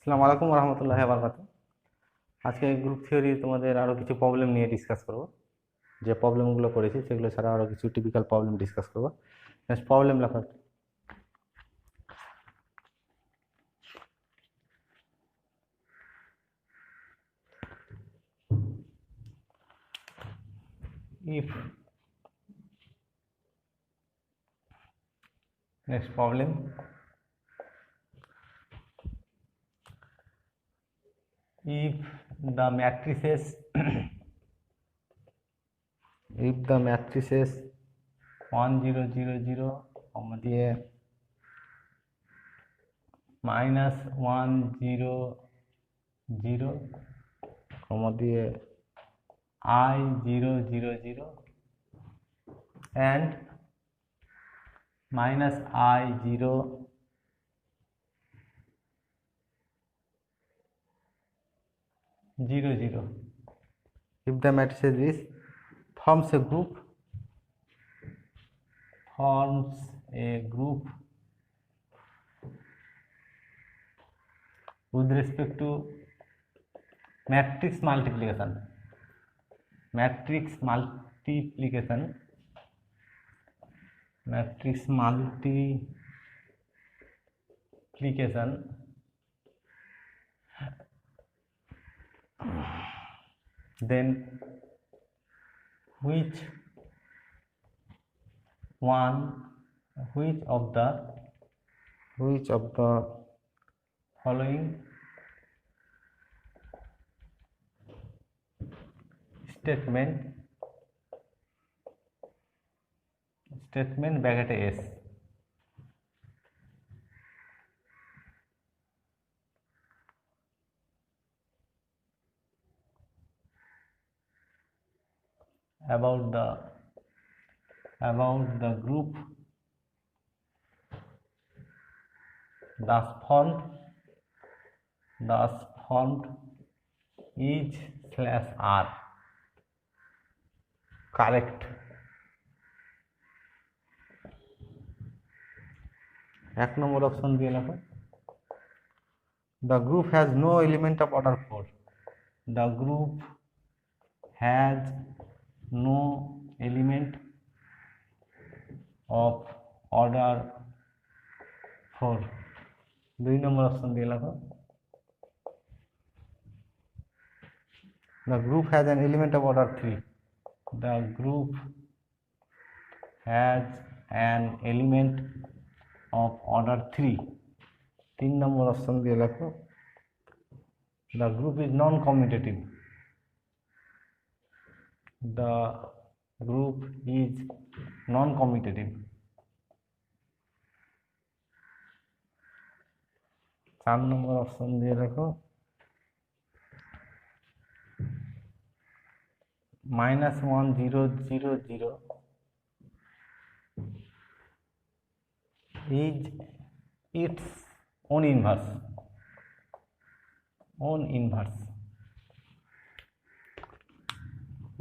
আসসালামু আলাইকুম রহমতুল্লাহ বারকাতুহু। আজকে গ্রুপ থিওরি তোমাদের আরো কিছু প্রবলেম নিয়ে ডিসকাস করব। যে প্রবলেমগুলো করেছি সেগুলো ছাড়া আরো কিছু টিপিক্যাল প্রবলেম ডিসকাস করব। নেক্সট প্রবলেম লেখা। if next problem, if the matrices if the matrices 1 0 0 0 দিয়ে -1 0 0 দিয়ে I 0 0 0 and -I 0 0 0. If the matrix is forms a group with respect to matrix multiplication then which of the following statement bracket S about the group thus formed is /R correct? এক নম্বর option দিয়ে লেখো the group has no element of order 4. The group has no element of order 4. দুই number option দিয়ে লেখো the group has an element of order 3. The group has an element of order 3. তিন নম্বর option দিয়ে লেখো the group is non-commutative. The group is non-commutative. চার নম্বর option দিয়ে লেখো -1 0 0 0 is its own inverse.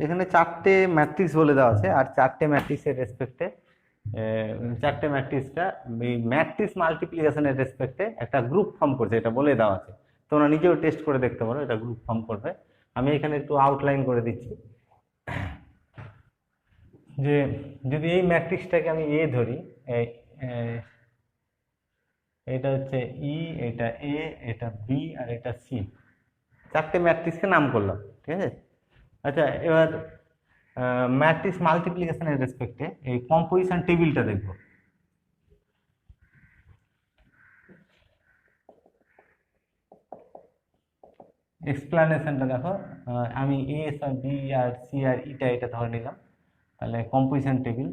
এখানে চারটে ম্যাট্রিক্স বলে দেওয়া আছে আর চারটে ম্যাট্রিক্সের রেসপেক্টে চারটে ম্যাট্রিক্সটা এই ম্যাট্রিক্স মাল্টিপ্লিকেশনের রেসপেক্টে একটা গ্রুপ ফর্ম করছে, এটা বলে দেওয়া আছে। তোমরা নিজেও টেস্ট করে দেখতে পারো এটা গ্রুপ ফর্ম করবে। আমি এখানে একটু আউটলাইন করে দিচ্ছি যে যদি এই ম্যাট্রিক্সটাকে আমি এ ধরি, এটা হচ্ছে ই, এটা এ, এটা বি আর এটা সি, চারটে ম্যাট্রিক্সকে নাম করলাম, ঠিক আছে। আচ্ছা, এবার ম্যাট্রিক্স মাল্টিপ্লিকেশনের রেসপেক্টে এই কম্পোজিশন টেবিলটা দেখব। এক্সপ্লানেশনটা দেখো, আমি এ আর বি আর সি আর এটা ধরে নিলাম, তাহলে কম্পোজিশন টেবিল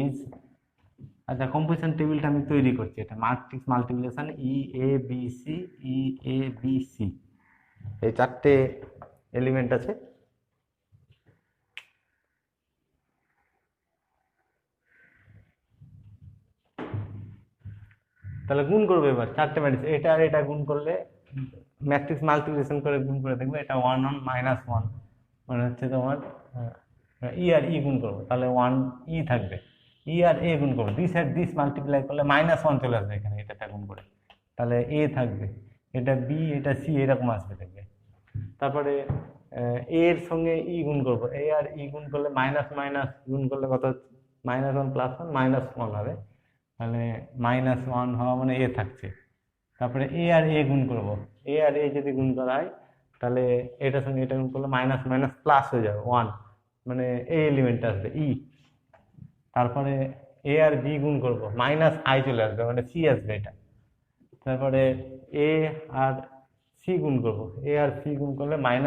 ইজ, আচ্ছা কম্পোজিশন টেবিলটা আমি তৈরি করছি, এটা matrix multiplication E a B C, এই চারটে এলিমেন্ট আছে। তাহলে গুণ করবো এবার চারটে ম্যাট্রিক্স, এটা আর এটা গুণ করলে ম্যাট্রিক্স মাল্টিপ্লিকেশন করে গুণ করে দেখবো, এটা 1 মাইনাস 1 মানে হচ্ছে তোমার ই আর ই গুণ করবো, তাহলে 1 ই থাকবে। ই আর এ গুণ করবো, দিস আর দিস মাল্টিপ্লাই করলে -1 চলে আসবে এখানে, এটা গুণ করে, তাহলে এ থাকবে, এটা বি, এটা সি, এরকম আসবে দেখবে। তারপরে এ এর সঙ্গে ই গুণ করবো, এ আর ই গুণ করলে মাইনাস মাইনাস গুণ করলে কত হচ্ছে, -1 + 1 -1 হবে, তাহলে -1 হওয়া মানে এ থাকছে। তারপরে এ আর এ গুণ করবো, এ আর এ যদি গুণ করা হয় তাহলে এটার সঙ্গে এটা গুণ করলে মাইনাস মাইনাস প্লাস হয়ে যাবে 1, মানে এই এলিমেন্ট আসবে ই। তারপরে এ আর বি গুণ করবো, -i চলে আসবে মানে সি আসবে এটা। তারপরে এ আর সি গুণ করবো, এ আর সি গুণ করলে -i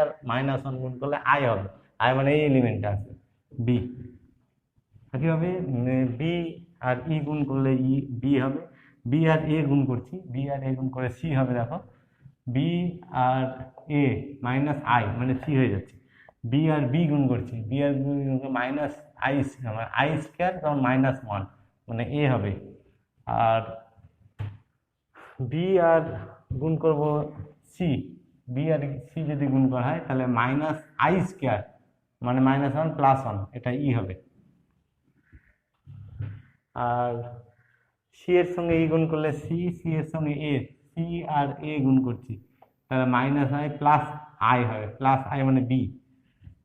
আর -1 গুণ করলে আই হবে, আই মানে এই এলিমেন্টটা আছে বি। একইভাবে বি আর ই গুণ করলে ই বি হবে, বি আর এ গুণ করছি, বি আর এ গুণ করে সি হবে, দেখো বি আর এ -i মানে সি হয়ে যাচ্ছে। বি আর বি গুণ করছি, বি আর বি -i² তখন -1 মানে এ হবে। আর বি আর গুণ করব সি, বি আর সি যদি গুণ করা হয় তাহলে -i² মানে -1 + 1 এটা ই হবে। আর সি এর সঙ্গে ই গুণ করলে সি, সি এর সঙ্গে এ, সি আর এ গুণ করছি, তাহলে -i + i হবে, +i মানে বি।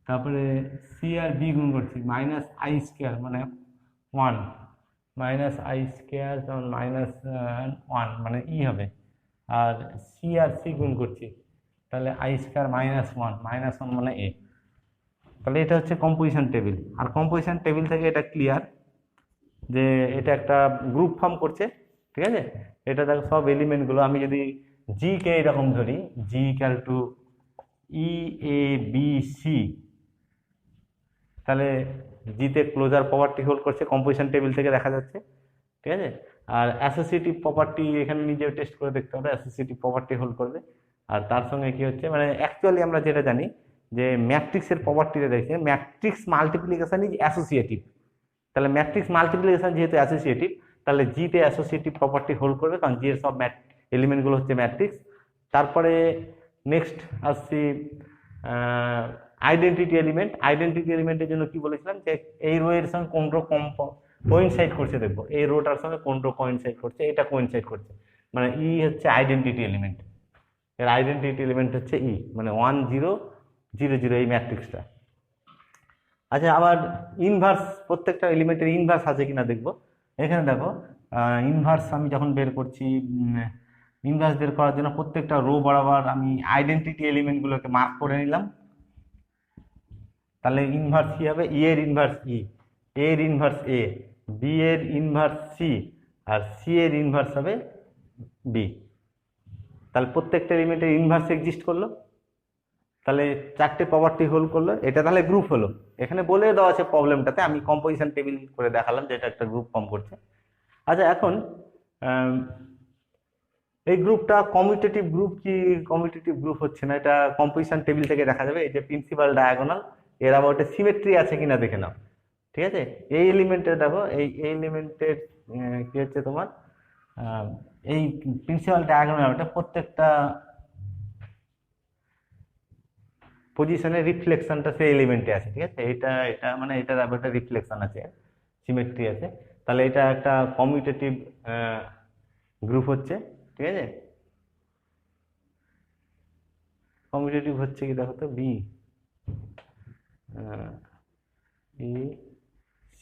তারপরে সি আর বি গুণ করছি, -i² মানে 1, -i² তখন -1 মানে ই হবে। আর সি আর সি গুণ করছি, তাহলে i² -1, -1 মানে এ। তাহলে এটা হচ্ছে কম্পোজিশন টেবিল। আর কম্পোজিশন টেবিল থেকে এটা ক্লিয়ার যে এটা একটা গ্রুপ ফর্ম করছে, ঠিক আছে। এটা দেখো সব এলিমেন্টগুলো আমি যদি জি কে এরকম ধরি, G equal to e a B c, তাহলে জিতে ক্লোজার প্রপার্টি হোল্ড করছে, কম্পোজিশন টেবিল থেকে দেখা যাচ্ছে, ঠিক আছে। আর অ্যাসোসিয়েটিভ প্রপার্টি এখানে নিজেও টেস্ট করে দেখতে হবে, অ্যাসোসিয়েটিভ প্রপার্টি হোল্ড করবে। আর তার সঙ্গে কি হচ্ছে, মানে অ্যাকচুয়ালি আমরা যেটা জানি যে ম্যাট্রিক্সের প্রপার্টিটা দেখছে, ম্যাট্রিক্স মাল্টিপ্লিকেশন ইজ অ্যাসোসিয়েটিভ, তাহলে ম্যাট্রিক্স মাল্টিপ্লিকেশন যেহেতু অ্যাসোসিয়েটিভ, তাহলে জিতে অ্যাসোসিয়েটিভ প্রপার্টি হোল্ড করবে, কারণ জি এর সব এলিমেন্টগুলো হচ্ছে ম্যাট্রিক্স। তারপরে নেক্সট আসছি আইডেন্টিটি এলিমেন্ট। আইডেন্টিটি এলিমেন্টের জন্য কি বলেছিলাম যে এই রো এর সঙ্গে কোন রো কোইনসাইড করছে, দেখবো এই রোটার সঙ্গে কোন রো কোইনসাইড করছে, এটা কোইনসাইড করছে, মানে ই হচ্ছে আইডেন্টিটি এলিমেন্ট। এর আইডেন্টিটি এলিমেন্ট হচ্ছে ই, মানে 1 0 0 0 এই ম্যাট্রিক্সটা। আচ্ছা, আবার ইনভার্স, প্রত্যেকটা এলিমেন্টের ইনভার্স আছে কিনা দেখবো। এখানে দেখো ইনভার্স আমি যখন বের করছি, ইনভার্স বের করার জন্য প্রত্যেকটা রো বরাবর আমি আইডেন্টিটি এলিমেন্টগুলোকে মার্ক করে নিলাম। তাহলে ইনভার্স কি হবে, ই এর ইনভার্স ই, এ এর ইনভার্স এ, বি এর ইনভার্স সি, আর সি এর ইনভার্স হবে বি। তাহলে প্রত্যেকটা এলিমেন্টের ইনভার্স এক্সিস্ট করলো, তাহলে চারটে প্রপার্টি হোল্ড করলো, এটা তাহলে গ্রুপ হলো। এখানে বলে দেওয়া আছে প্রবলেমটাতে, আমি কম্পোজিশন টেবিল করে দেখালাম যে এটা একটা গ্রুপ ফর্ম করছে। আচ্ছা, এখন এই গ্রুপটা কমিউটেটিভ গ্রুপ কি কমিউটেটিভ গ্রুপ হচ্ছে না, এটা কম্পোজিশন টেবিল থেকে দেখা যাবে। এই যে প্রিন্সিপাল ডায়াগোনাল, এর আবার সিমেট্রি আছে কিনা দেখে নাও, ঠিক আছে। এই এলিমেন্টের দেখো, এই এলিমেন্টের কি হচ্ছে তোমার, এই প্রিন্সিপাল ডায়াগোনাল ওটা প্রত্যেকটা পজিশনের রিফ্লেকশনটা সেই এলিমেন্টে আছে, ঠিক আছে। এটা এটা মানে এটার আবার একটা রিফ্লেকশন আছে, সিমেট্রি আছে, তাহলে এটা একটা কমিউটেটিভ গ্রুপ হচ্ছে, ঠিক আছে। কমিউটেটিভ হচ্ছে কি দেখো তো, b e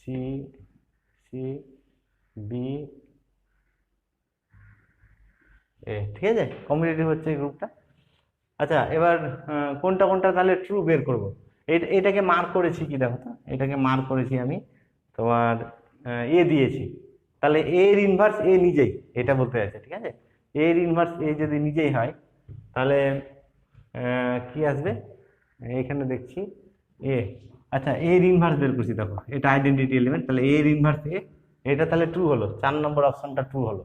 c c b a, ঠিক আছে, কমিউটেটিভ হচ্ছে এই গ্রুপটা। আচ্ছা, এবার কোনটা কোনটা তাহলে ট্রু বের করব। এটাকে মার্ক করেছি কি দেখো তো, এটাকে মার্ক করেছি আমি তোমার এ দিয়েছি, তাহলে এর ইনভার্স এ নিজেই, এটা বলতে আছে, ঠিক আছে। এর ইনভার্স এ যদি নিজেই হয় তাহলে কি আসবে, এখানে দেখছি এ। আচ্ছা, এর ইনভার্স বের করছি, দেখো এটা আইডেন্টিটি এলিমেন্ট, তাহলে এর ইনভার্স এ, এটা তাহলে ট্রু হলো, 4 নম্বর অপশনটা ট্রু হলো।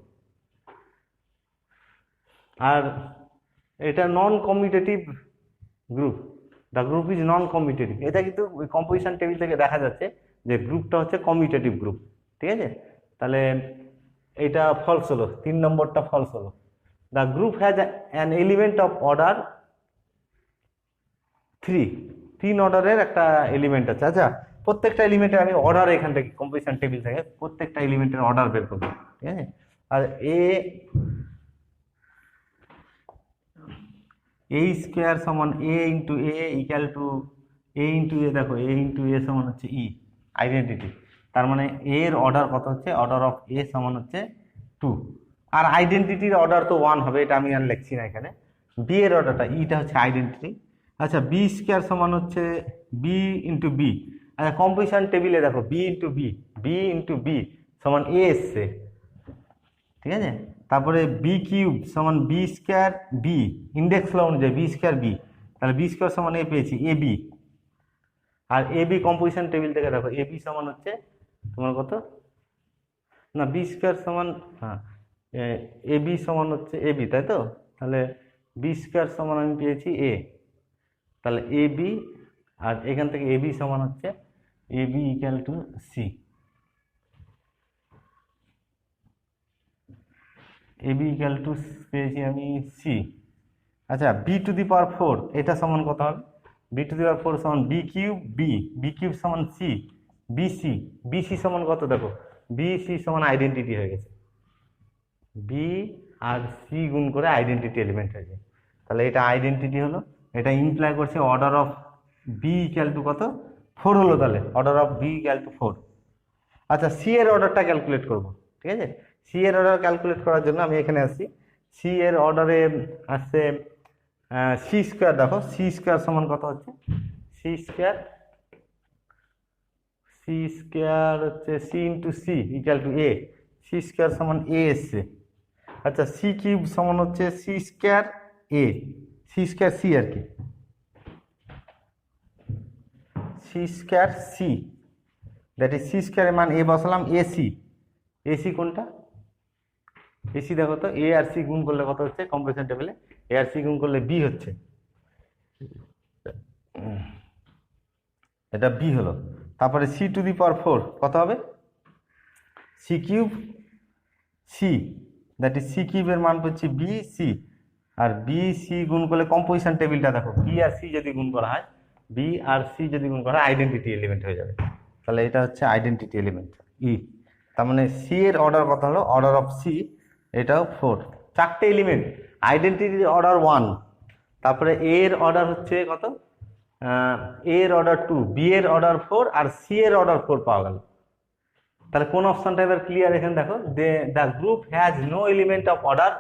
আর এটা non commutative group, the group is non commutative, এটা কিন্তু ওই কম্পোজিশন টেবিল থেকে দেখা যাচ্ছে যে গ্রুপটা হচ্ছে কমিউটেটিভ গ্রুপ, ঠিক আছে। তাহলে এটা ফলস হলো, 3 নম্বরটা ফলস হলো। The group has an element of order 3, 3 অর্ডারের একটা এলিমেন্ট আছে। আচ্ছা, প্রত্যেকটা এলিমেন্টের আমি অর্ডার এখান থেকে কম্পোজিশন টেবিল থেকে প্রত্যেকটা এলিমেন্টের অর্ডার বের করবো, ঠিক আছে। আর এ স্কোয়ার সমান a into a equal to a into a, দেখো এ ইন্টু এ সমান হচ্ছে ই আইডেন্টিটি, তার মানে এর অর্ডার কত হচ্ছে, অর্ডার অফ এ সমান হচ্ছে 2, আর আইডেন্টিটির অর্ডার তো 1 হবে, এটা আমি আর লিখছি না এখানে। বি এর অর্ডারটা, ইটা হচ্ছে আইডেন্টিটি। আচ্ছা, বি স্কোয়ার সমান হচ্ছে বি ইন্টু বি। আচ্ছা, কম্পোজিশন টেবিলে দেখো B into B, B into B সমান এ এসছে, ঠিক আছে। তারপরে বি কিউব সমান B square B, index law অনুযায়ী বি স্কোয়ার বি, তাহলে বি স্কোয়ার সমান এ পেয়েছি এ বি। আর এ বি কম্পোজিশন টেবিল থেকে দেখো এ বি সমান হচ্ছে তোমার কত, না বি স্কোয়ার সমান, হ্যাঁ এ বি সমান হচ্ছে এ বি, তাই তো। তাহলে বি স্কোয়ার সমান আমি পেয়েছি এ, তাহলে এ বি, আর এখান থেকে এ বি সমান হচ্ছে a b equal to c, a b equal to পেয়েছি আমি সি। আচ্ছা, বি টু দি পাওয়ার 4 এটা সমান কত হবে, বি টু দি পাওয়ার 4 সমান B cube B, B cube সমান সি, বিসি, বিসি সমান কত, দেখো বিসি সমান আইডেন্টিটি হয়ে গেছে, বি আর সি গুণ করে আইডেন্টিটি এলিমেন্ট হয়েছে, তাহলে এটা আইডেন্টিটি হলো। এটা ইমপ্লাই করছে order of B equal to কত, 4 হলো, তাহলে order of B equal to 4। আচ্ছা, সি এর অর্ডারটা ক্যালকুলেট করব, ঠিক আছে। সি এর অর্ডার ক্যালকুলেট করার জন্য আমি এখানে আসছি, সি এর অর্ডারে আসছে সি স্কোয়ার, দেখো সি স্কোয়ার সমান কত হচ্ছে, সি স্কোয়ার, সি স্কোয়ার হচ্ছে C into C equal to A, C square সমান এ এসছে। আচ্ছা, সি কিউব সমান হচ্ছে C square A, C square C আর কি, C square C, that is C স্কোয়ারের মান এ বসালাম, এসি, এসি কোনটা, এসি দেখো তো এ আর সি গুণ করলে কত হচ্ছে কম্পোজিশন টেবিলে, এ আর সি গুণ করলে বি হচ্ছে, এটা বি হলো। তারপরে সি টু দি পাওয়ার 4 কত হবে, C cube C, that is C কিউবের মান হচ্ছে বি সি, আর বি সি গুণ করলে কম্পোজিশন টেবিলটা দেখো বি আর সি যদি গুণ করা হয়, বি আর সি যদি গুণ করা হয় আইডেন্টিটি এলিমেন্ট হয়ে যাবে, তাহলে এটা হচ্ছে আইডেন্টিটি এলিমেন্ট ই। তার মানে সি এর অর্ডার কত হলো, অর্ডার অফ সি এটাও 4, 4টে এলিমেন্ট, আইডেন্টিটির অর্ডার 1, তারপরে এ এর অর্ডার হচ্ছে কত, এ এর অর্ডার 2, বি এর অর্ডার 4, আর সি এর অর্ডার 4 পাওয়া গেল। তাহলে কোন অপশনটা এবার ক্লিয়ার, এখানে দেখো the group has no element of order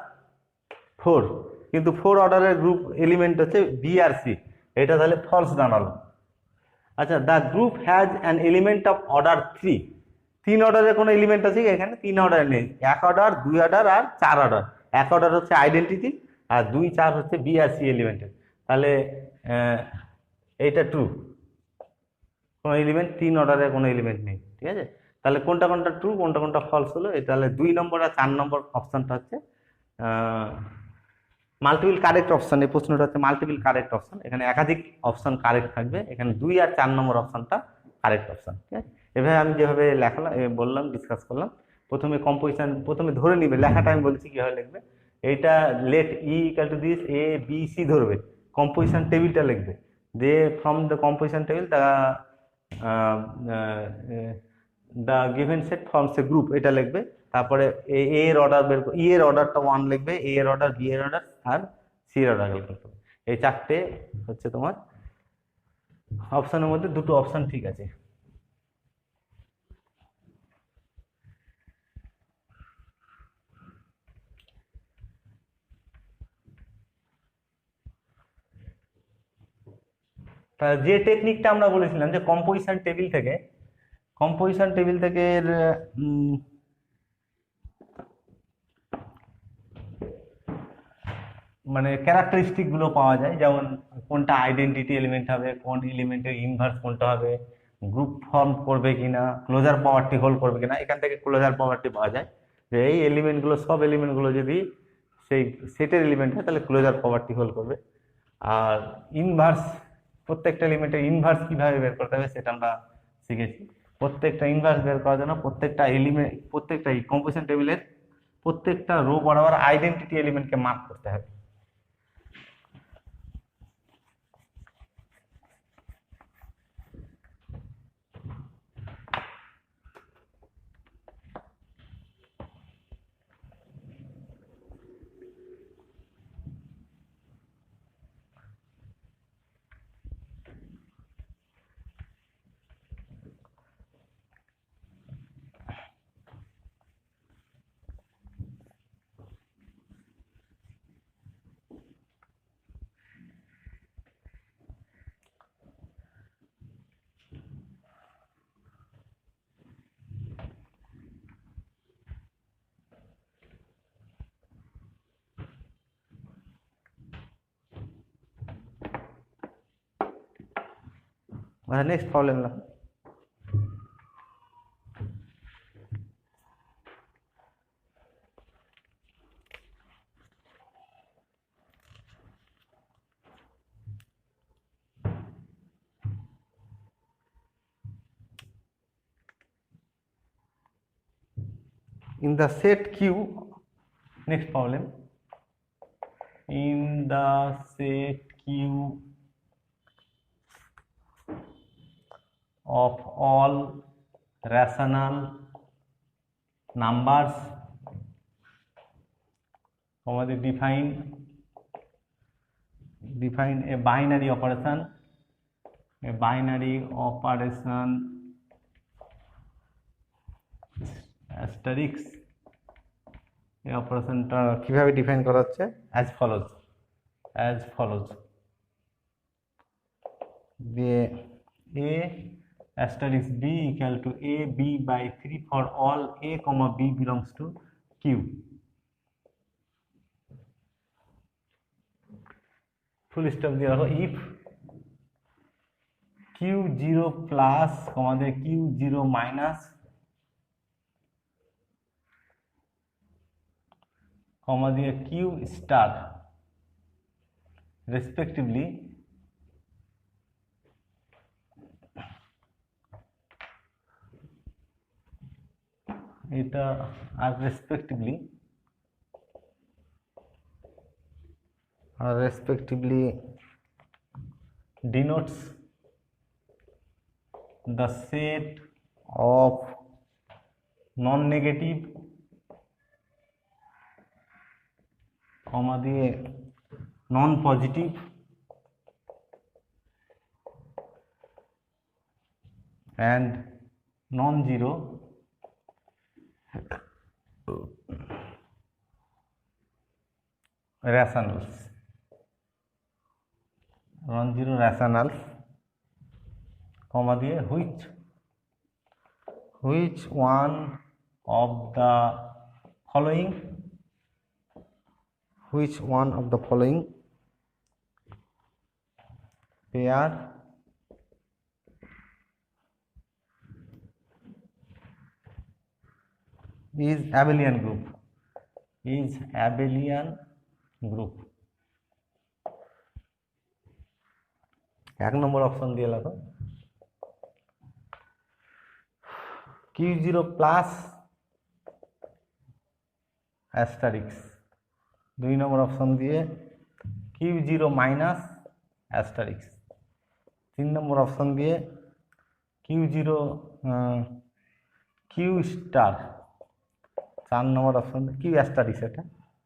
4, কিন্তু 4 অর্ডারের গ্রুপ এলিমেন্ট হচ্ছে বি আর সি, এটা তাহলে ফলস দাঁড়ালো। আচ্ছা, the group has an element of order 3, 3 অর্ডারের কোনো এলিমেন্ট আছে কি, এখানে 3 অর্ডার নেই, 1 অর্ডার 2 অর্ডার আর 4 অর্ডার। 1 অর্ডার হচ্ছে আইডেন্টিটি, আর 2 4 হচ্ছে বি আর সি এলিমেন্টের, তাহলে এইটা ট্রু, কোনো এলিমেন্ট 3 অর্ডারের কোনো এলিমেন্ট নেই, ঠিক আছে। তাহলে কোনটা কোনটা ট্রু কোনটা কোনটা ফলস হলো, এটা তাহলে 2 নম্বর আর 4 নম্বর অপশনটা হচ্ছে মাল্টিপল কারেক্ট অপশন। এই প্রশ্নটা হচ্ছে মাল্টিপল কারেক্ট অপশন, এখানে একাধিক অপশন কারেক্ট থাকবে, এখানে 2 আর 4 নম্বর অপশনটা কারেক্ট অপশন, ঠিক আছে। এভাবে আমি যেভাবে লেখালাম বললাম ডিসকাস করলাম, প্রথমে কম্পোজিশন প্রথমে ধরে নিবে, লেখাটা আমি বলেছি কিভাবে লিখবে, এইটা let E equal to this A B C ধরবে, কম্পোজিশন টেবিলটা লিখবে, then from the composition table the given set forms a group, এটা লিখবে। তারপরে এ এর অর্ডার বের ই এর অর্ডারটা 1 লিখবে, এ এর অর্ডার বি এর অর্ডার আর সি এর অর্ডার ক্যালকুলেট করবে। এই 4টে হচ্ছে তোমার অপশনের মধ্যে 2টো অপশন ঠিক আছে। যে টেকনিকটা আমরা বলেছিলাম যে কম্পোজিশন টেবিল থেকে মানে ক্যারেক্টারিস্টিক গুলো পাওয়া যায়, যেমন কোনটা আইডেন্টিটি এলিমেন্ট হবে, কোন এলিমেন্টের ইনভার্স কোনটা হবে, গ্রুপ ফর্ম করবে কিনা, ক্লোজার প্রপার্টি হোল্ড করবে কিনা, এখান থেকে ক্লোজার প্রপার্টি পাওয়া যায় যে এই এলিমেন্টগুলো সব এলিমেন্টগুলো যদি সেই সেটের এলিমেন্ট হয় তাহলে ক্লোজার প্রপার্টি হোল্ড করবে। আর ইনভার্স, প্রত্যেকটা এলিমেন্টের ইনভার্স কিভাবে বের করতে হবে সেটা আমরা শিখেছি। প্রত্যেকটা ইনভার্স বের করার জন্য প্রত্যেকটা এলিমেন্ট, প্রত্যেকটা কম্পোজিশন টেবিলের প্রত্যেকটা রো বরাবর আইডেন্টিটি এলিমেন্টকে মার্ক করতে হবে। নেক্সট প্রবলেম না, in the set Q, next problem, in the set Q of all rational numbers, আমাদের define a binary operation, asterisk, এই অপারেশনটা কিভাবে ডিফাইন করা হচ্ছে? as follows দিয়ে a asterisk b equal to a b by 3 for all a comma b belongs to q. Full stop দিয়ে রাখো, if q0 plus আমাদের q0 মাইনাস কমা দিয়ে q স্টার রেসপেক্টিভলি এটা আর respectively denotes the set of non-negative comma দিয়ে non-positive and non-zero rationals, non-zero rationals comma দিয়ে which one of the following pair is abelian group, এক নম্বর option দিয়ে লাগো q0 plus asterisk, 2 number option দিয়ে q0 minus asterisk, 3 number option দিয়ে q0 q star, 4 number option q asterisk, এটা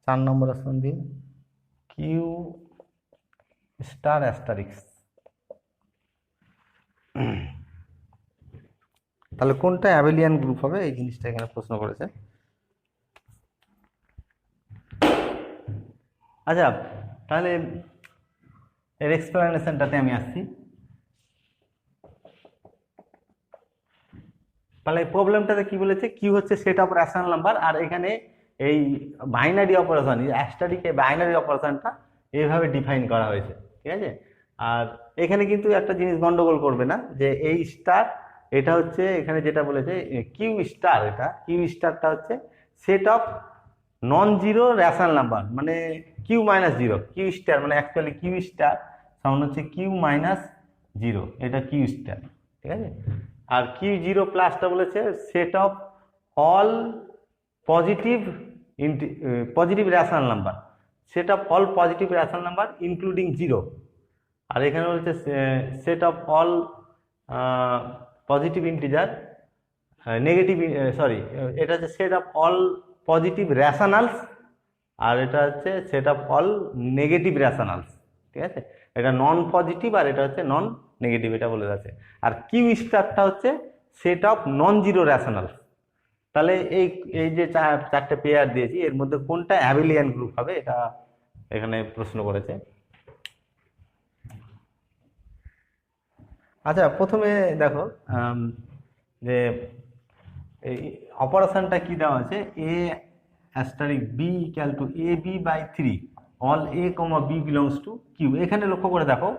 4 number option দিয়ে q star asterisk. তাহলে কোনটা abelian group হবে এই জিনিসটা এখানে প্রশ্ন করেছে। আচ্ছা, তাহলে এর এক্সপ্লেনেশনটাতে আমি আসছি। তাহলে প্রবলেমটাতে কি বলেছে, কি হচ্ছে সেট অফ রেশনাল নাম্বার, আর এখানে এই বাইনারি অপারেশন, অ্যাস্টারিক এই বাইনারি অপারেশনটা এইভাবে ডিফাইন করা হয়েছে, ঠিক আছে। আর এখানে কিন্তু একটা জিনিস গন্ডগোল করবে না, যে এই স্টার এটা হচ্ছে এখানে যেটা বলেছে কিউ স্টার, এটা কিউ স্টারটা হচ্ছে set of non zero rational number, মানে Q minus zero, Q star মানে অ্যাকচুয়ালি কিউ স্টার সমান হচ্ছে কিউ মাইনাস জিরো, এটা কিউ স্টার, ঠিক আছে। আর কিউ জিরো প্লাসটা বলেছে set of all positive positive rational number, set of all positive rational number including zero. আর এখানে হচ্ছে set of all positive integer negative, sorry, এটা হচ্ছে সেট অফ অল পজিটিভ রেশনালস, আর এটা হচ্ছে সেট অফ অল নেগেটিভ রেশনালস। ঠিক আছে, এটা নন পজিটিভ আর এটা হচ্ছে নন নেগেটিভ, এটা বলে যাচ্ছে। আর কিউ স্টারটা হচ্ছে সেট অফ নন জিরো রেশনালস। তাহলে এই এই যে চারটে পেয়ার দিয়েছি, এর মধ্যে কোনটা অ্যাবেলিয়ান গ্রুপ হবে, এটা এখানে প্রশ্ন করেছে। আচ্ছা, প্রথমে দেখো যে এই অপারেশনটা কি দেওয়া আছে, a asterisk b equal to a b by 3 all a comma B belongs to Q. এখানে লক্ষ্য করে দেখো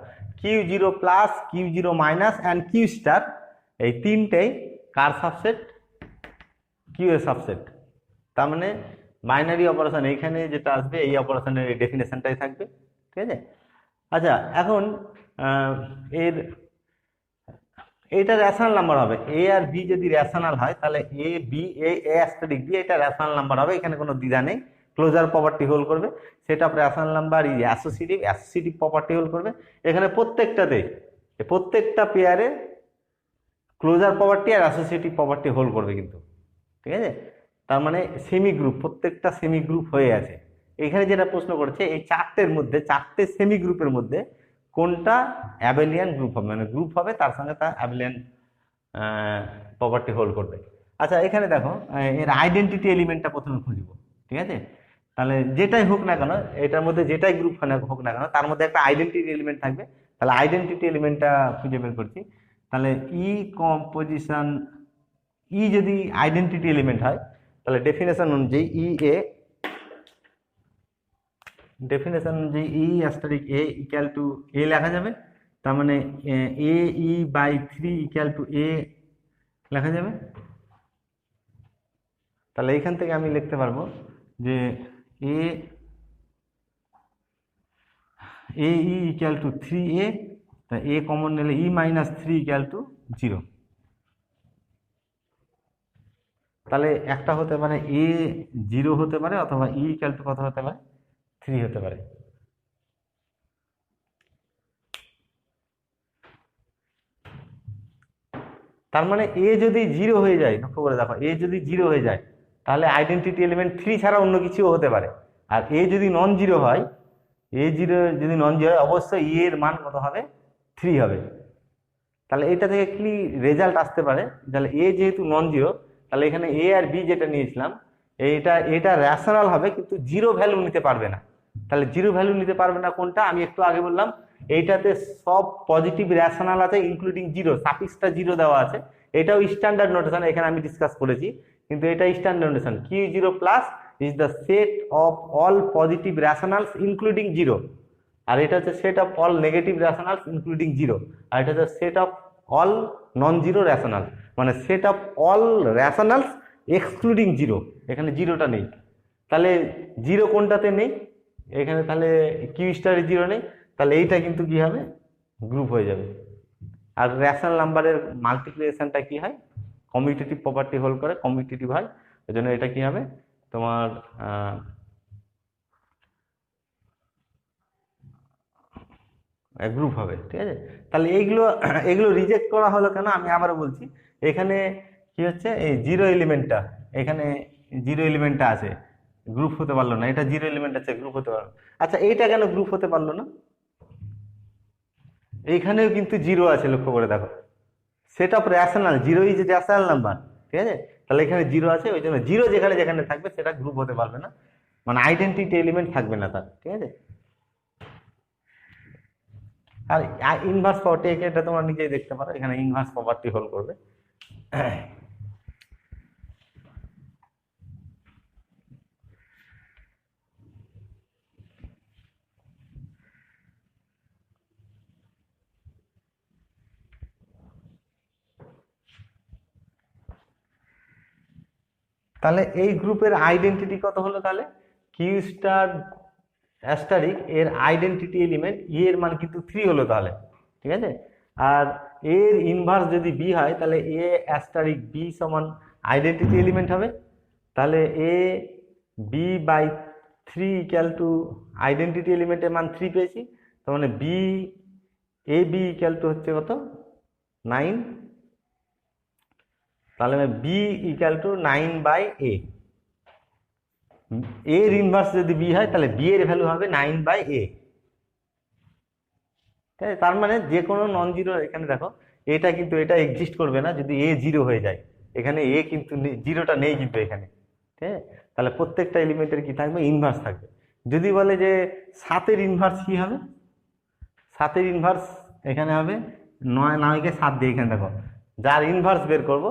Q zero plus, Q zero minus and Q star, এই তিনটেই কার সাবসেট, কিউ এর সাবসেট। তার মানে বাইনারি অপারেশন এইখানে যেটা আসবে এই অপারেশনের এই ডেফিনেশনটাই থাকবে। ঠিক আছে। আচ্ছা, এখন এর এইটা রেশনাল নাম্বার হবে, এ আর বি যদি রেশনাল হয় তাহলে a B, A asterisk B, এটা রেশনাল নাম্বার হবে, এখানে কোনো দ্বিধা নেই। ক্লোজার প্রপার্টি হোল্ড করবে, set of rational number is associative, associative property hold করবে। এখানে প্রত্যেকটাতেই প্রত্যেকটা পেয়ারে ক্লোজার প্রপার্টি আর অ্যাসোসিয়েটিভ প্রপার্টি হোল্ড করবে কিন্তু। ঠিক আছে, তার মানে সেমি গ্রুপ, প্রত্যেকটা সেমি গ্রুপ হয়ে আছে। এখানে যেটা প্রশ্ন করেছে এই চারটের মধ্যে, চারটে সেমি গ্রুপের মধ্যে কোনটা অ্যাবেলিয়ান গ্রুপ হবে, মানে গ্রুপ হবে তার সঙ্গে তার অ্যাবেলিয়ান প্রপার্টি হোল্ড করবে। আচ্ছা, এখানে দেখো এর আইডেন্টিটি এলিমেন্টটা প্রথমে খুঁজবো। ঠিক আছে, তাহলে যেটাই হোক না কেন, এটার মধ্যে যেটাই গ্রুপ হোক না কেন, তার মধ্যে একটা আইডেন্টিটি এলিমেন্ট থাকবে। তাহলে আইডেন্টিটি এলিমেন্টটা খুঁজে বের করছি। তাহলে ই কম্পোজিশন, ই যদি আইডেন্টিটি এলিমেন্ট হয় তাহলে ডেফিনেশন অনুযায়ী ই এ, ডেফিনেশন অনুযায়ী ই অ্যাস্টারিক এ ইকুয়াল টু এ লেখা যাবে। তার মানে এ ই বাই 3 ইকুয়াল টু এ লেখা যাবে। তাহলে এইখান থেকে আমি লিখতে পারবো যে এ ই ইকুয়াল টু 3a, তা এ কমন নিলে ই মাইনাস 3 ইকুয়াল টু 0। তাহলে একটা হতে পারে এ 0 হতে পারে, অথবা ই ইকুয়াল টু কত হতে পারে, 3 হতে পারে। তার মানে এ যদি 0 হয়ে যায়, লক্ষ্য করে দেখো, এ যদি 0 হয়ে যায় তাহলে আইডেন্টিটি এলিমেন্ট 3 ছাড়া অন্য কিছুও হতে পারে। আর এ যদি নন জিরো হয়, এ জিরো যদি নন জিরো হয়, অবশ্যই ই এর মান কত হবে, 3 হবে। তাহলে এটা থেকে কি রেজাল্ট আসতে পারে, তাহলে এ যেহেতু নন জিরো, তাহলে এখানে এ আর বি যেটা নিয়েছিলাম এটা রেশনাল হবে, কিন্তু জিরো ভ্যালু নিতে পারবে না। তাহলে জিরো ভ্যালু নিতে পারবে না কোনটা, আমি একটু আগে বললাম এইটাতে সব পজিটিভ রেশনাল আছে ইনক্লুডিং জিরো, সাফিক্সটা জিরো দেওয়া আছে। এটাও স্ট্যান্ডার্ড নোটেশন, এখানে আমি ডিসকাস করেছি, কিন্তু এটা standard notation. Q zero plus is the set of all positive rationals including zero, আর এটা হচ্ছে set of all negative rationals including zero, আর এটা হচ্ছে set of all non zero rational, মানে set of all rationals excluding zero, এখানে জিরোটা নেই। তাহলে জিরো কোনটাতে নেই এখানে, তাহলে কিউ স্টারে জিরো নেই, তাহলে এইটা কিন্তু কি হবে, গ্রুপ হয়ে যাবে। আর রেশনাল নাম্বারের মাল্টিপ্লিকেশনটা কি হয়, কমিউটেটিভ প্রপার্টি হোল্ড করে, কমিউটেটিভ হয়, ওই জন্য এটা কি হবে তোমার গ্রুপ হবে। ঠিক আছে, তাহলে এইগুলো এগুলো রিজেক্ট করা হলো কেন, আমি আবারও বলছি। এখানে কি হচ্ছে, এই জিরো এলিমেন্টটা, এখানে জিরো এলিমেন্টটা আছে, গ্রুপ হতে পারলো না। এটা জিরো এলিমেন্ট আছে, গ্রুপ হতে পারলো। আচ্ছা, এইটা কেন গ্রুপ হতে পারলো না, এইখানেও কিন্তু জিরো আছে, লক্ষ্য করে দেখো, set of rational, zero is rational number. ঠিক আছে, তাহলে এখানে জিরো আছে, ওই জন্য জিরো যেখানে যেখানে থাকবে সেটা গ্রুপ হতে পারবে না, মানে আইডেন্টিটি এলিমেন্ট থাকবে না তার। ঠিক আছে, আর ইনভার্স প্রপার্টি, এটা তোমরা নিজেই দেখতে পারো, এখানে ইনভার্স প্রপার্টি হোল্ড করবে। তাহলে এই গ্রুপের আইডেন্টিটি কত হলো, তাহলে কিউ স্টার অ্যাস্টারিক এর আইডেন্টিটি এলিমেন্ট ই এর মান কিন্তু 3 হলো তাহলে। ঠিক আছে, আর এর ইনভার্স যদি বি হয় তাহলে এ অ্যাস্টারিক বি সমান আইডেন্টিটি এলিমেন্ট হবে। তাহলে a b by three equal to identity এলিমেন্টের মান 3 পেয়েছি, তার মানে b a b equal to হচ্ছে কত 9, তাহলে বি ইকুয়াল টু 9/a। এর ইনভার্স যদি বি হয় তাহলে বি এর ভ্যালু হবে 9/a। ঠিক আছে, তার মানে যে কোনো নন জিরো, এখানে দেখো এটা কিন্তু এটা এক্সিস্ট করবে না যদি এ জিরো হয়ে যায়, এখানে এ কিন্তু জিরোটা নেই কিন্তু এখানে। ঠিক আছে, তাহলে প্রত্যেকটা এলিমেন্টের কি থাকবে, ইনভার্স থাকবে। যদি বলে যে 7-এর ইনভার্স কি হবে, 7-এর ইনভার্স এখানে হবে 9কে 7 দিয়ে, এখানে দেখো যার ইনভার্স বের করব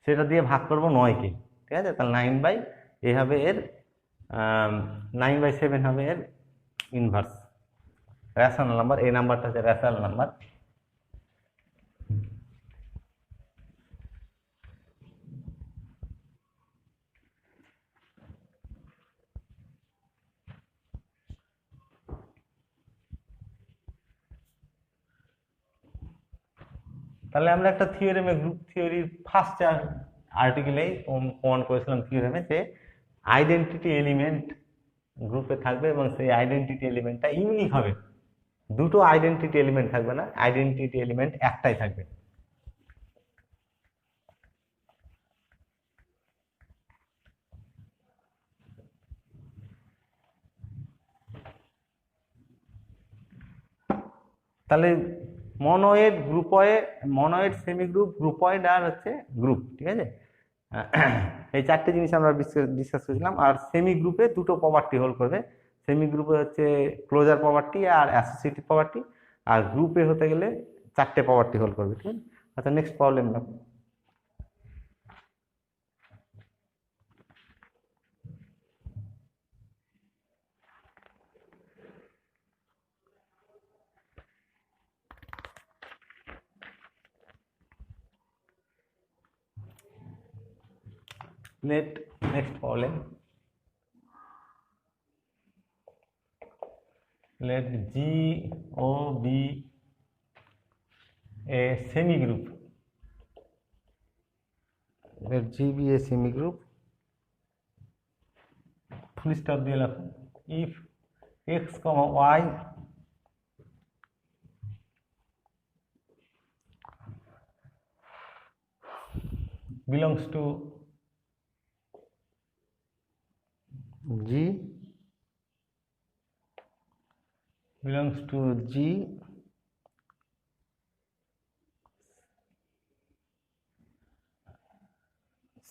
সেটা দিয়ে ভাগ করব 9কে। ঠিক আছে, তাহলে 9/a হবে এর 9/7 হবে এর ইনভার্স, রেশনাল নাম্বার। এই নাম্বারটা হচ্ছে রেশনাল নাম্বার। তাহলে আমরা একটা থিওরেমে, গ্রুপ থিওরির ফার্স্ট আর্টিকেলেই প্রমাণ করেছিলাম থিওরেমে যে আইডেন্টিটি এলিমেন্ট গ্রুপে থাকবে এবং সেই আইডেন্টিটি এলিমেন্টটা ইউনিক হবে। দুটো আইডেন্টিটি এলিমেন্ট থাকবে না, আইডেন্টিটি এলিমেন্ট একটাই থাকবে। তাহলে মনোয়েড, গ্রুপয়েড, মনোয়েড, সেমি গ্রুপ, গ্রুপয়েড আর হচ্ছে গ্রুপ। ঠিক আছে, এই চারটে জিনিস আমরা ডিসকাস করেছিলাম। আর সেমি গ্রুপে দুটো প্রপার্টি হোল্ড করবে, সেমি গ্রুপে হচ্ছে ক্লোজার প্রপার্টি আর অ্যাসোসিয়েটিভ প্রপার্টি, আর গ্রুপে হতে গেলে চারটে প্রপার্টি হোল্ড করবে। ঠিক আছে, আচ্ছা নেক্সট প্রবলেম না। Next problem. Let G O be a semi group. Let G be a semi group. Full stop দিয়ে লেখো। If x, y belongs to G,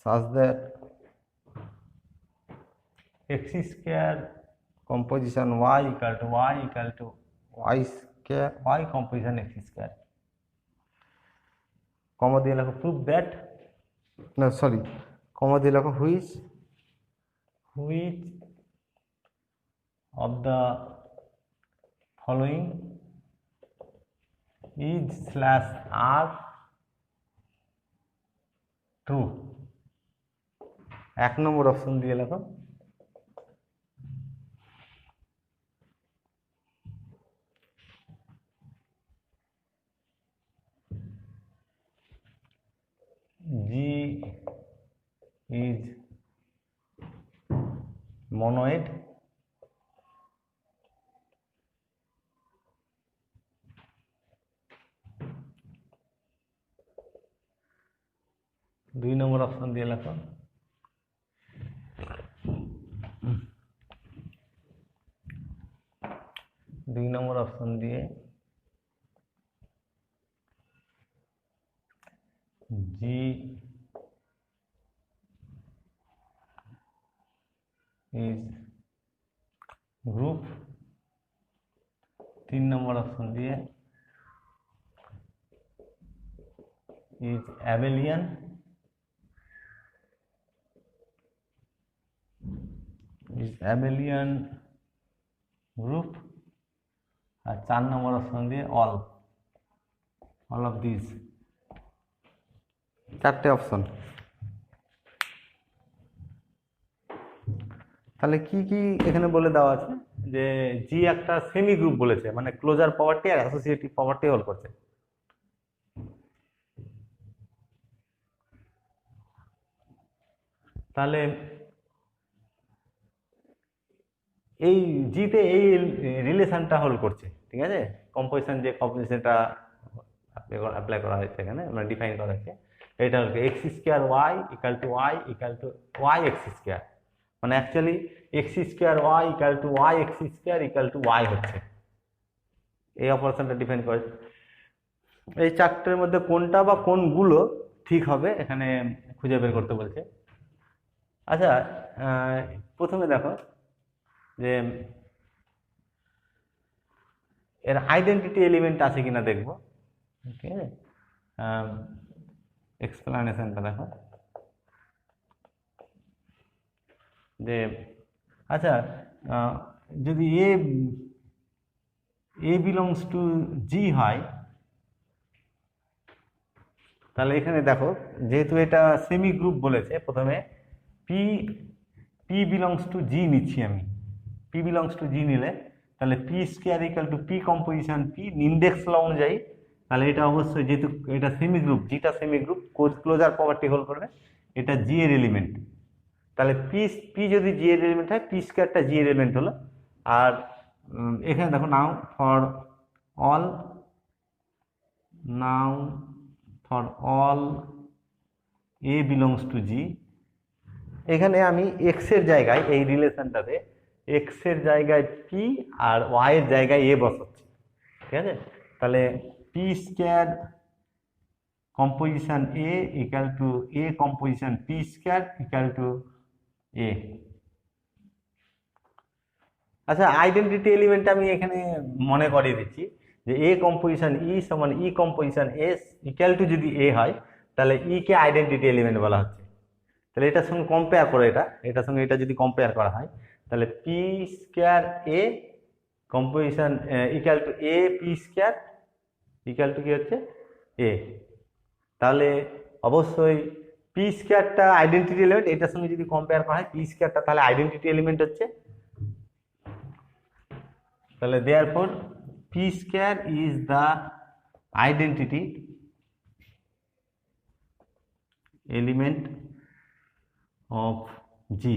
such that x square composition y equal to y square, y composition x square, comma দিয়ে লেখো prove that, no sorry, comma দিয়ে লেখো which of the following is/are true। 1 number option দিয়ে লেখো G is monoid, দুই number option দিয়ে লেখো দুই নম্বর অপশন দিয়ে G is group, 3 number option দিয়ে is abelian, group, আর 4 নম্বর অপশন দিয়ে all of these। চারটে অপশন। তাহলে কি কি এখানে বলে দেওয়া আছে যে জি একটা সেমি গ্রুপ বলেছে, মানে ক্লোজার প্রপার্টি আর অ্যাসোসিয়েটিভ প্রপার্টি হোল্ড করছে। তাহলে এই জিতে এই রিলেশনটা হোল্ড করছে, ঠিক আছে। কম্পোজিশন যে কম্পোজিশনটা অ্যাপ্লাই করা হয়েছে এখানে, মানে ডিফাইন করা হয়েছে, এটা হচ্ছে x square y equal to y x square, মানে actually x square y x square y হচ্ছে, এই অপারেশনটা ডিফাইন করেছে। এই চারটের মধ্যে কোনটা বা কোনগুলো ঠিক হবে এখানে খুঁজে বের করতে বলছে। আচ্ছা, প্রথমে দেখো যে এর আইডেন্টিটি এলিমেন্ট আছে কিনা দেখবো, ঠিক আছে। এক্সপ্লানেশনটা দেখো যে আচ্ছা, যদি এ বিলংস টু জি হয়, তাহলে এখানে দেখো যেহেতু এটা সেমি গ্রুপ বলেছে, প্রথমে পি বিলংস টু জি নিচ্ছি আমি। পি বিলংস টু জি নিলে তাহলে P square equal to p composition p index law অনুযায়ী, তাহলে এটা অবশ্যই যেহেতু এটা সেমি গ্রুপ, জিটা semi group, closure property hold করবে, এটা জি এর এলিমেন্ট। তাহলে পি যদি জি এর এলিমেন্ট হয়, পি স্কোয়ারটা জি এর এলিমেন্ট হলো। আর এখানে দেখো now for all a belongs to G, এখানে আমি এক্স এর জায়গায় এই রিলেশনটাতে এক্স এর জায়গায় পি আর ওয়াই এর জায়গায় এ বসাচ্ছি, ঠিক আছে। তাহলে P square composition a equal to a composition P square equal to a. আচ্ছা, আইডেন্টিটি এলিমেন্ট আমি এখানে মনে করিয়ে দিচ্ছি যে এ কম্পোজিশন ই সমান ই কম্পোজিশন এস ইকাল টু যদি এ হয়, তাহলে ই কে আইডেন্টিটি এলিমেন্ট বলা হচ্ছে। তাহলে এটার সঙ্গে কম্পেয়ার করে, এটার সঙ্গে এটা যদি কম্পেয়ার করা হয়, তাহলে P square A composition equal to A P square equal two কি হচ্ছে এ। তাহলে অবশ্যই পি স্কোয়ারটা আইডেন্টিটি এলিমেন্ট, এটার সঙ্গে যদি কম্পেয়ার করা হয় পি স্কোয়ারটা তাহলে আইডেন্টিটি এলিমেন্ট হচ্ছে। তাহলে therefore P square is the identity element of G.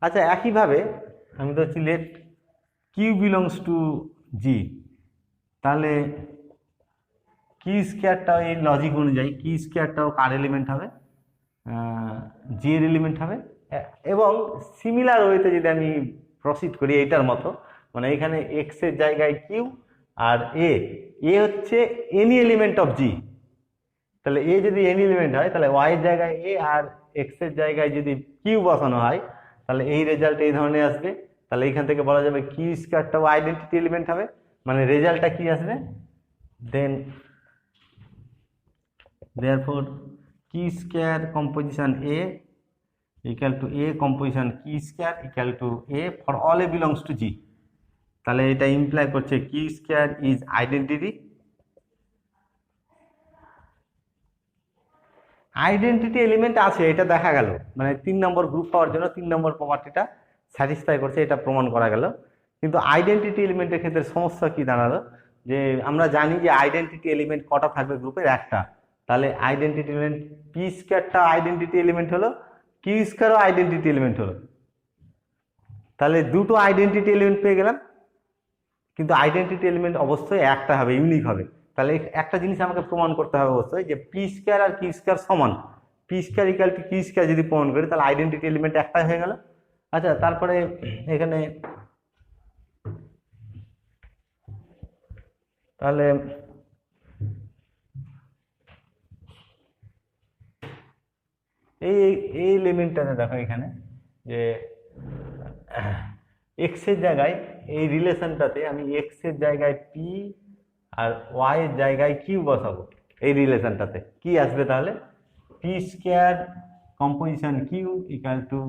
আচ্ছা, একইভাবে আমি ধরছি let q belongs to G, তাহলে কি স্কোয়ারটাও এই লজিক অনুযায়ী কি স্কোয়ারটাও কার এলিমেন্ট হবে, জি এর এলিমেন্ট হবে। এবং সিমিলার ওয়েতে যদি আমি প্রসিড করি এইটার মতো, মানে এখানে এক্স এর জায়গায় কিউ আর এ হচ্ছে এনি এলিমেন্ট অফ জি, তাহলে এ যদি এনি এলিমেন্ট হয় তাহলে ওয়াই এর জায়গায় এ আর এক্স এর জায়গায় যদি কিউ বসানো হয়, তাহলে এই রেজাল্ট এই ধরনের আসবে। তাহলে এখান থেকে বলা যাবে কিউ স্কোয়ারটাও আইডেন্টিটি এলিমেন্ট হবে, মানে রেজাল্টটা কি আসবে, then therefore q square composition a equal to a composition q square equal to a for all a belongs to G. তাহলে এটা ইমপ্লাই করছে q square is identity. Identity element আছে এটা দেখা গেল, মানে 3 নম্বর গ্রুপ পাওয়ার জন্য 3 নম্বর প্রপার্টিটা স্যাটিসফাই করছে, এটা প্রমাণ করা গেল। কিন্তু আইডেন্টিটি এলিমেন্টের ক্ষেত্রে সমস্যা কি দাঁড়ালো, যে আমরা জানি যে আইডেন্টিটি এলিমেন্ট কটা থাকবে গ্রুপের, একটা। তাহলে আইডেন্টিটি এলিমেন্ট পি স্কোয়ারটা আইডেন্টিটি এলিমেন্ট হলো, কিউ স্কোয়ারও আইডেন্টিটি এলিমেন্ট হলো, তাহলে দুটো আইডেন্টিটি এলিমেন্ট পেয়ে গেলাম। কিন্তু আইডেন্টিটি এলিমেন্ট অবশ্যই একটা হবে, ইউনিক হবে। তাহলে একটা জিনিস আমাকে প্রমাণ করতে হবে অবশ্যই, যে পি স্কোয়ার আর কিউ স্কোয়ার সমান, P square equal to Q square যদি প্রমাণ করি তাহলে আইডেন্টিটি এলিমেন্ট একটাই হয়ে গেল। আচ্ছা, তারপরে এখানে তাহলে এই এলিমেন্টটাতে দেখো এখানে যে এক্স এর জায়গায় এই রিলেশনটাতে আমি এক্স এর জায়গায় পি আর ওয়াই এর জায়গায় কিউ বসাবো, এই রিলেশনটাতে কি আসবে, তাহলে P square composition Q equal to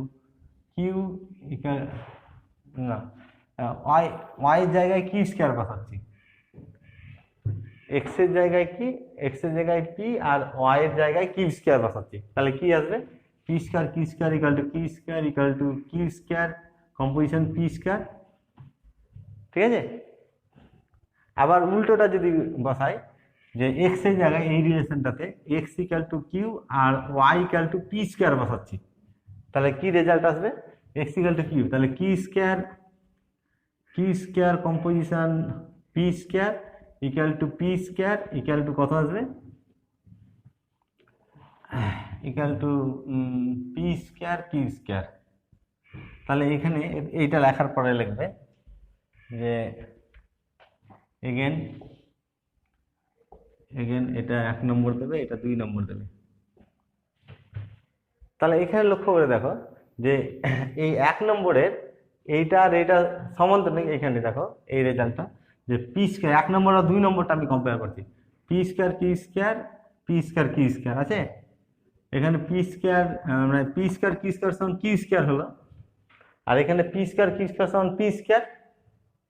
Q equal না ওয়াই এর জায়গায় কিউ স্কোয়ার বসাচ্ছি, এক্স এর জায়গায় কি এক্স এর জায়গায় পি আর ওয়াই এর জায়গায় কিউ স্কোয়ার বসাচ্ছি, তাহলে কি আসবে P square Q square equal to Q square equal to Q square composition P square, ঠিক আছে। আবার উল্টোটা যদি বসাই, যে এক্স এর জায়গায় এই রিলেশনটাতে এক্স ইকাল টু কিউ আর y equal to P square বসাচ্ছি, তাহলে কি রেজাল্ট আসবে, এক্স ইকাল টু কিউ, তাহলে কি square composition P square equal to P square equal to কত আসবে, equal to P square Q square. তাহলে এখানে এইটা লেখার পরে লিখবে যে এগেন এটা 1 নম্বর দেবে, এটা 2 নম্বর দেবে। তাহলে এখানে লক্ষ্য করে দেখো যে এই 1 নম্বরের এইটা আর এটা সমান্তরাল। এখানে দেখো এই রেজাল্টটা যে পি স্কোয়ার 1 নম্বর আর 2 নম্বরটা আমি কম্পেয়ার করছি, P square Q square, P square Q square আছে এখানে, পি স্কোয়ার মানে পি স্কোয়ার কিউ স্কোয়ার সমান কিউ স্কোয়ার হলো, আর এখানে পি স্কোয়ার কিউ স্কোয়ার সমান পি স্কোয়ার।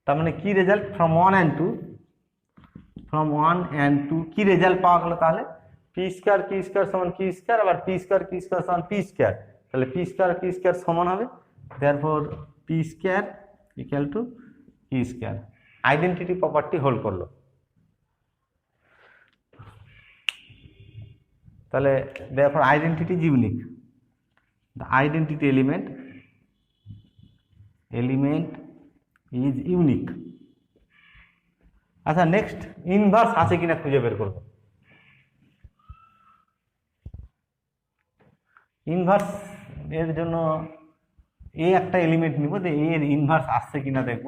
তার মানে কি রেজাল্ট ফ্রম 1 and 2, কি রেজাল্ট পাওয়া গেল তাহলে, পি স্কোয়ার কিউ স্কোয়ার সমান কিউ স্কোয়ার, আবার পি স্কোয়ার কিউ স্কোয়ার সমান পি স্কোয়ার। তাহলে পি স্কোয়ার কিউ স্কোয়ার সমান হবে, therefore P square equal to Q square. Identity property hold করলো। তাহলে therefore identity is unique, the identity element is unique. আচ্ছা, next inverse আছে কিনা খুঁজে বের করব। ইনভার্স এর জন্য একটা এলিমেন্ট নিব, যে এর ইনভার্স আসছে কিনা দেখব।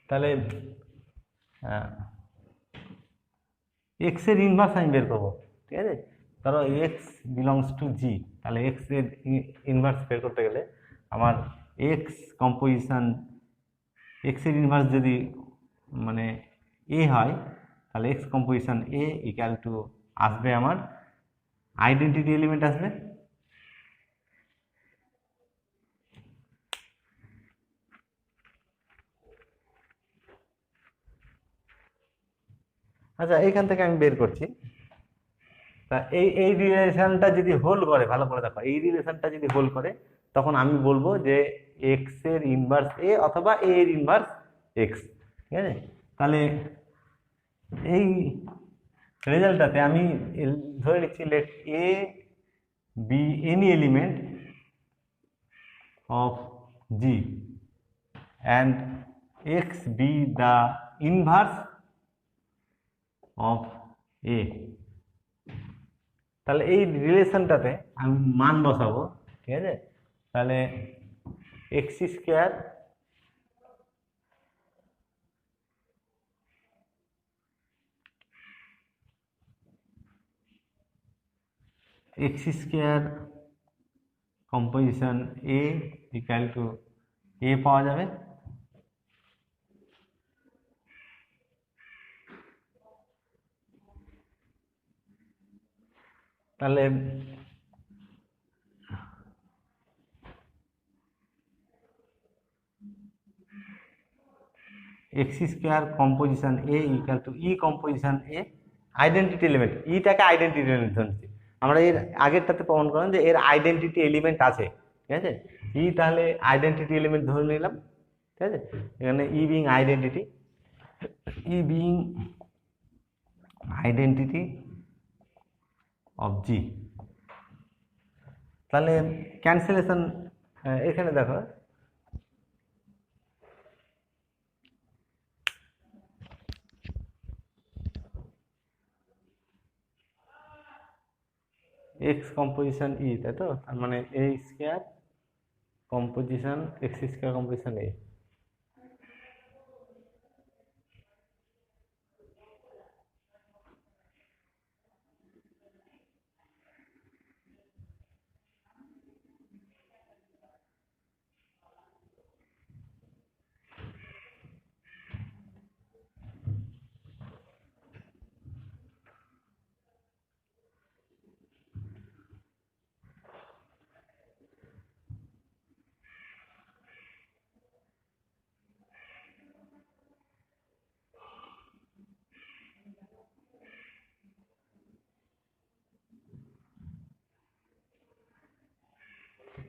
তাহলে এক্স এর ইনভার্স আমি বের করবো, ঠিক আছে। ধরো এক্স বিলংস টু জি, তাহলে এক্স এর ইনভার্স বের করতে গেলে আমার এক্স কম্পোজিশন, এক্স এর ইনভার্স যদি মানে এ হয়, তাহলে x composition a equal two আসবে আমার আইডেন্টিটি এলিমেন্ট আসবে। আচ্ছা, এইখান থেকে আমি বের করছি। তা এই রিলেশনটা যদি হোল্ড করে, ভালো করে দেখো, এই রিলেশনটা যদি হোল্ড করে, তখন আমি বলবো যে এক্স এর ইনভার্স এ অথবা এ এর ইনভার্স এক্স, ঠিক আছে। তাহলে এই রেজাল্টটাতে আমি ধরে নিচ্ছি let a be any element of G and x be the inverse of a. তাহলে এই রিলেশনটাতে আমি মান বসাবো, ঠিক আছে। তাহলে x square composition a equal to a পাওয়া যাবে। তাহলে x square composition a equal to e composition a, identity element, ইটাকে আইডেন্টিটি এলিমেন্ট ধরছি আমরা। এর আগেরটাতে প্রমাণ করলাম যে এর আইডেন্টিটি এলিমেন্ট আছে, ঠিক আছে। ই তাহলে আইডেন্টিটি এলিমেন্ট ধরে নিলাম, ঠিক আছে। এখানে ই বিং আইডেন্টিটি, অফ জি। তাহলে ক্যান্সেলেশন এখানে দেখো, এক্স কম্পোজিশন ই, তাই তো, তার মানে a square composition x square composition a.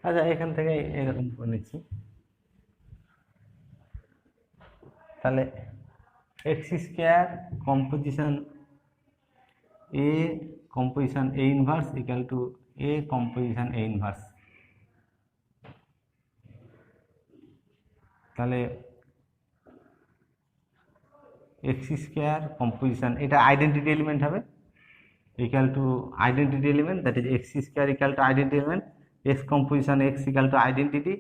আচ্ছা এখান থেকে এরকম করে নিচ্ছি, তাহলে x square composition a composition a inverse equal to a composition a inverse. তাহলে এক্স স্কোয়ার কম্পোজিশন, এটা আইডেন্টিটি এলিমেন্ট হবে, equal to identity element, that is x square equal to identity element, x composition x equal to identity,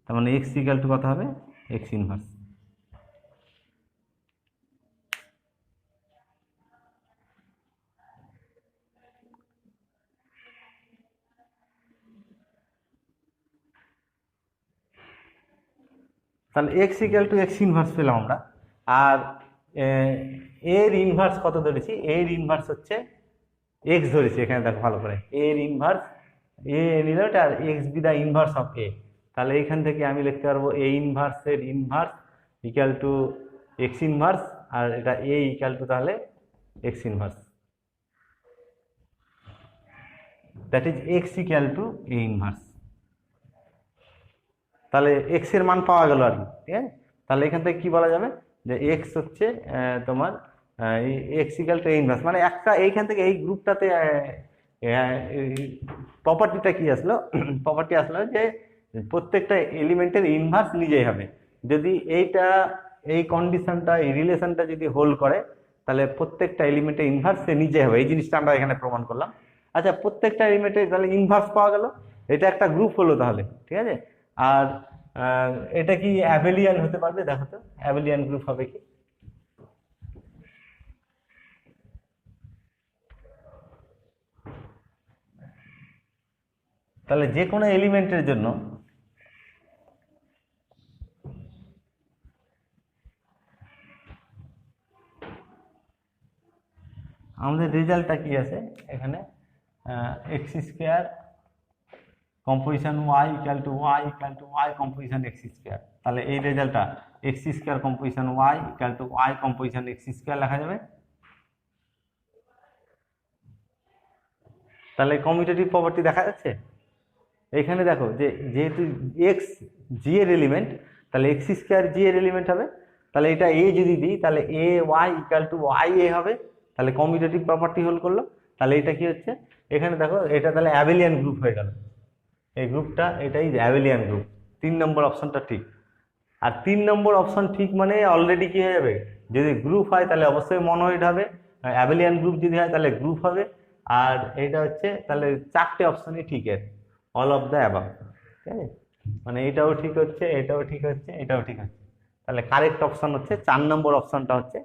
তার মানে x equal to কত হবে, x inverse. তাহলে x equal to x inverse পেলাম আমরা। আর এর ইনভার্স কত ধরেছি, এর ইনভার্স হচ্ছে এক্স ধরেছি, এখানে দেখো ভালো করে, এর ইনভার্স এ নিল আর x be the inverse of a. তাহলে এইখান থেকে আমি লিখতে পারবো এ ইনভার্সের inverse equal to x inverse, আর এটা এ ইকুয়াল টু তাহলে x inverse, that is x equal to a inverse. তাহলে এক্স এর মান পাওয়া গেল আর কি, ঠিক আছে। তাহলে এখান থেকে কি বলা যাবে যে এক্স হচ্ছে তোমার x equal to a inverse, মানে একটা এইখান থেকে এই গ্রুপটাতে প্রপার্টিটা কি আসলো, প্রপার্টি আসলো যে প্রত্যেকটা এলিমেন্টের ইনভার্স নিজেই হবে। যদি এইটা এই কন্ডিশনটা এই রিলেশনটা যদি হোল্ড করে, তাহলে প্রত্যেকটা এলিমেন্টের ইনভার্স সে নিজে হবে, এই জিনিসটা আমরা এখানে প্রমাণ করলাম। আচ্ছা প্রত্যেকটা এলিমেন্টের তাহলে ইনভার্স পাওয়া গেল, এটা একটা গ্রুপ হলো তাহলে, ঠিক আছে। আর এটা কি অ্যাবেলিয়ান হতে পারবে, দেখো তো অ্যাবেলিয়ান গ্রুপ হবে কি। তাহলে যে কোনো এলিমেন্টের জন্য আমাদের রেজাল্টটা কি আছে এখানে, X square composition Y equal to Y composition x square. তাহলে এই রেজাল্টটা X square composition Y equal to Y composition x square লেখা যাবে। তাহলে কমিউটেটিভ প্রপার্টি দেখা যাচ্ছে এখানে, দেখো যে যেহেতু এক্স জি এর এলিমেন্ট, তাহলে এক্স স্কোয়ার জি এর এলিমেন্ট হবে। তাহলে এটা এ যদি দিই, তাহলে A Y equal to Y A হবে, তাহলে কমিউটেটিভ প্রপার্টি হোল্ড করলো। তাহলে এটা কি হচ্ছে এখানে দেখো, এটা তাহলে অ্যাবেলিয়ান গ্রুপ হয়ে গেল, এই গ্রুপটা এটাই অ্যাবেলিয়ান গ্রুপ। 3 নম্বর অপশনটা ঠিক। আর 3 নম্বর অপশন ঠিক মানে অলরেডি কি হয়ে যাবে, যদি গ্রুপ হয় তাহলে অবশ্যই মনোয়েড হবে, অ্যাবেলিয়ান গ্রুপ যদি হয় তাহলে গ্রুপ হবে। আর এইটা হচ্ছে তাহলে 4টে অপশনই ঠিক আছে, অল অফ দ্য অ্যাবাভ, ঠিক আছে। মানে এটাও ঠিক হচ্ছে, এটাও ঠিক হচ্ছে, এটাও ঠিক হচ্ছে। তাহলে কারেক্ট অপশন হচ্ছে 4 নম্বর অপশনটা হচ্ছে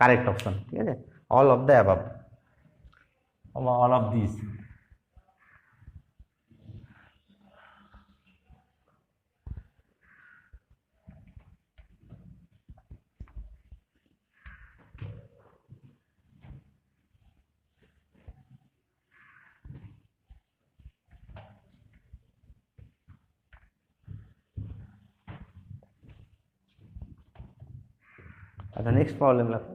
কারেক্ট অপশন, ঠিক আছে, all of the above, all of this. আচ্ছা নেক্সট প্রবলেম লেখো।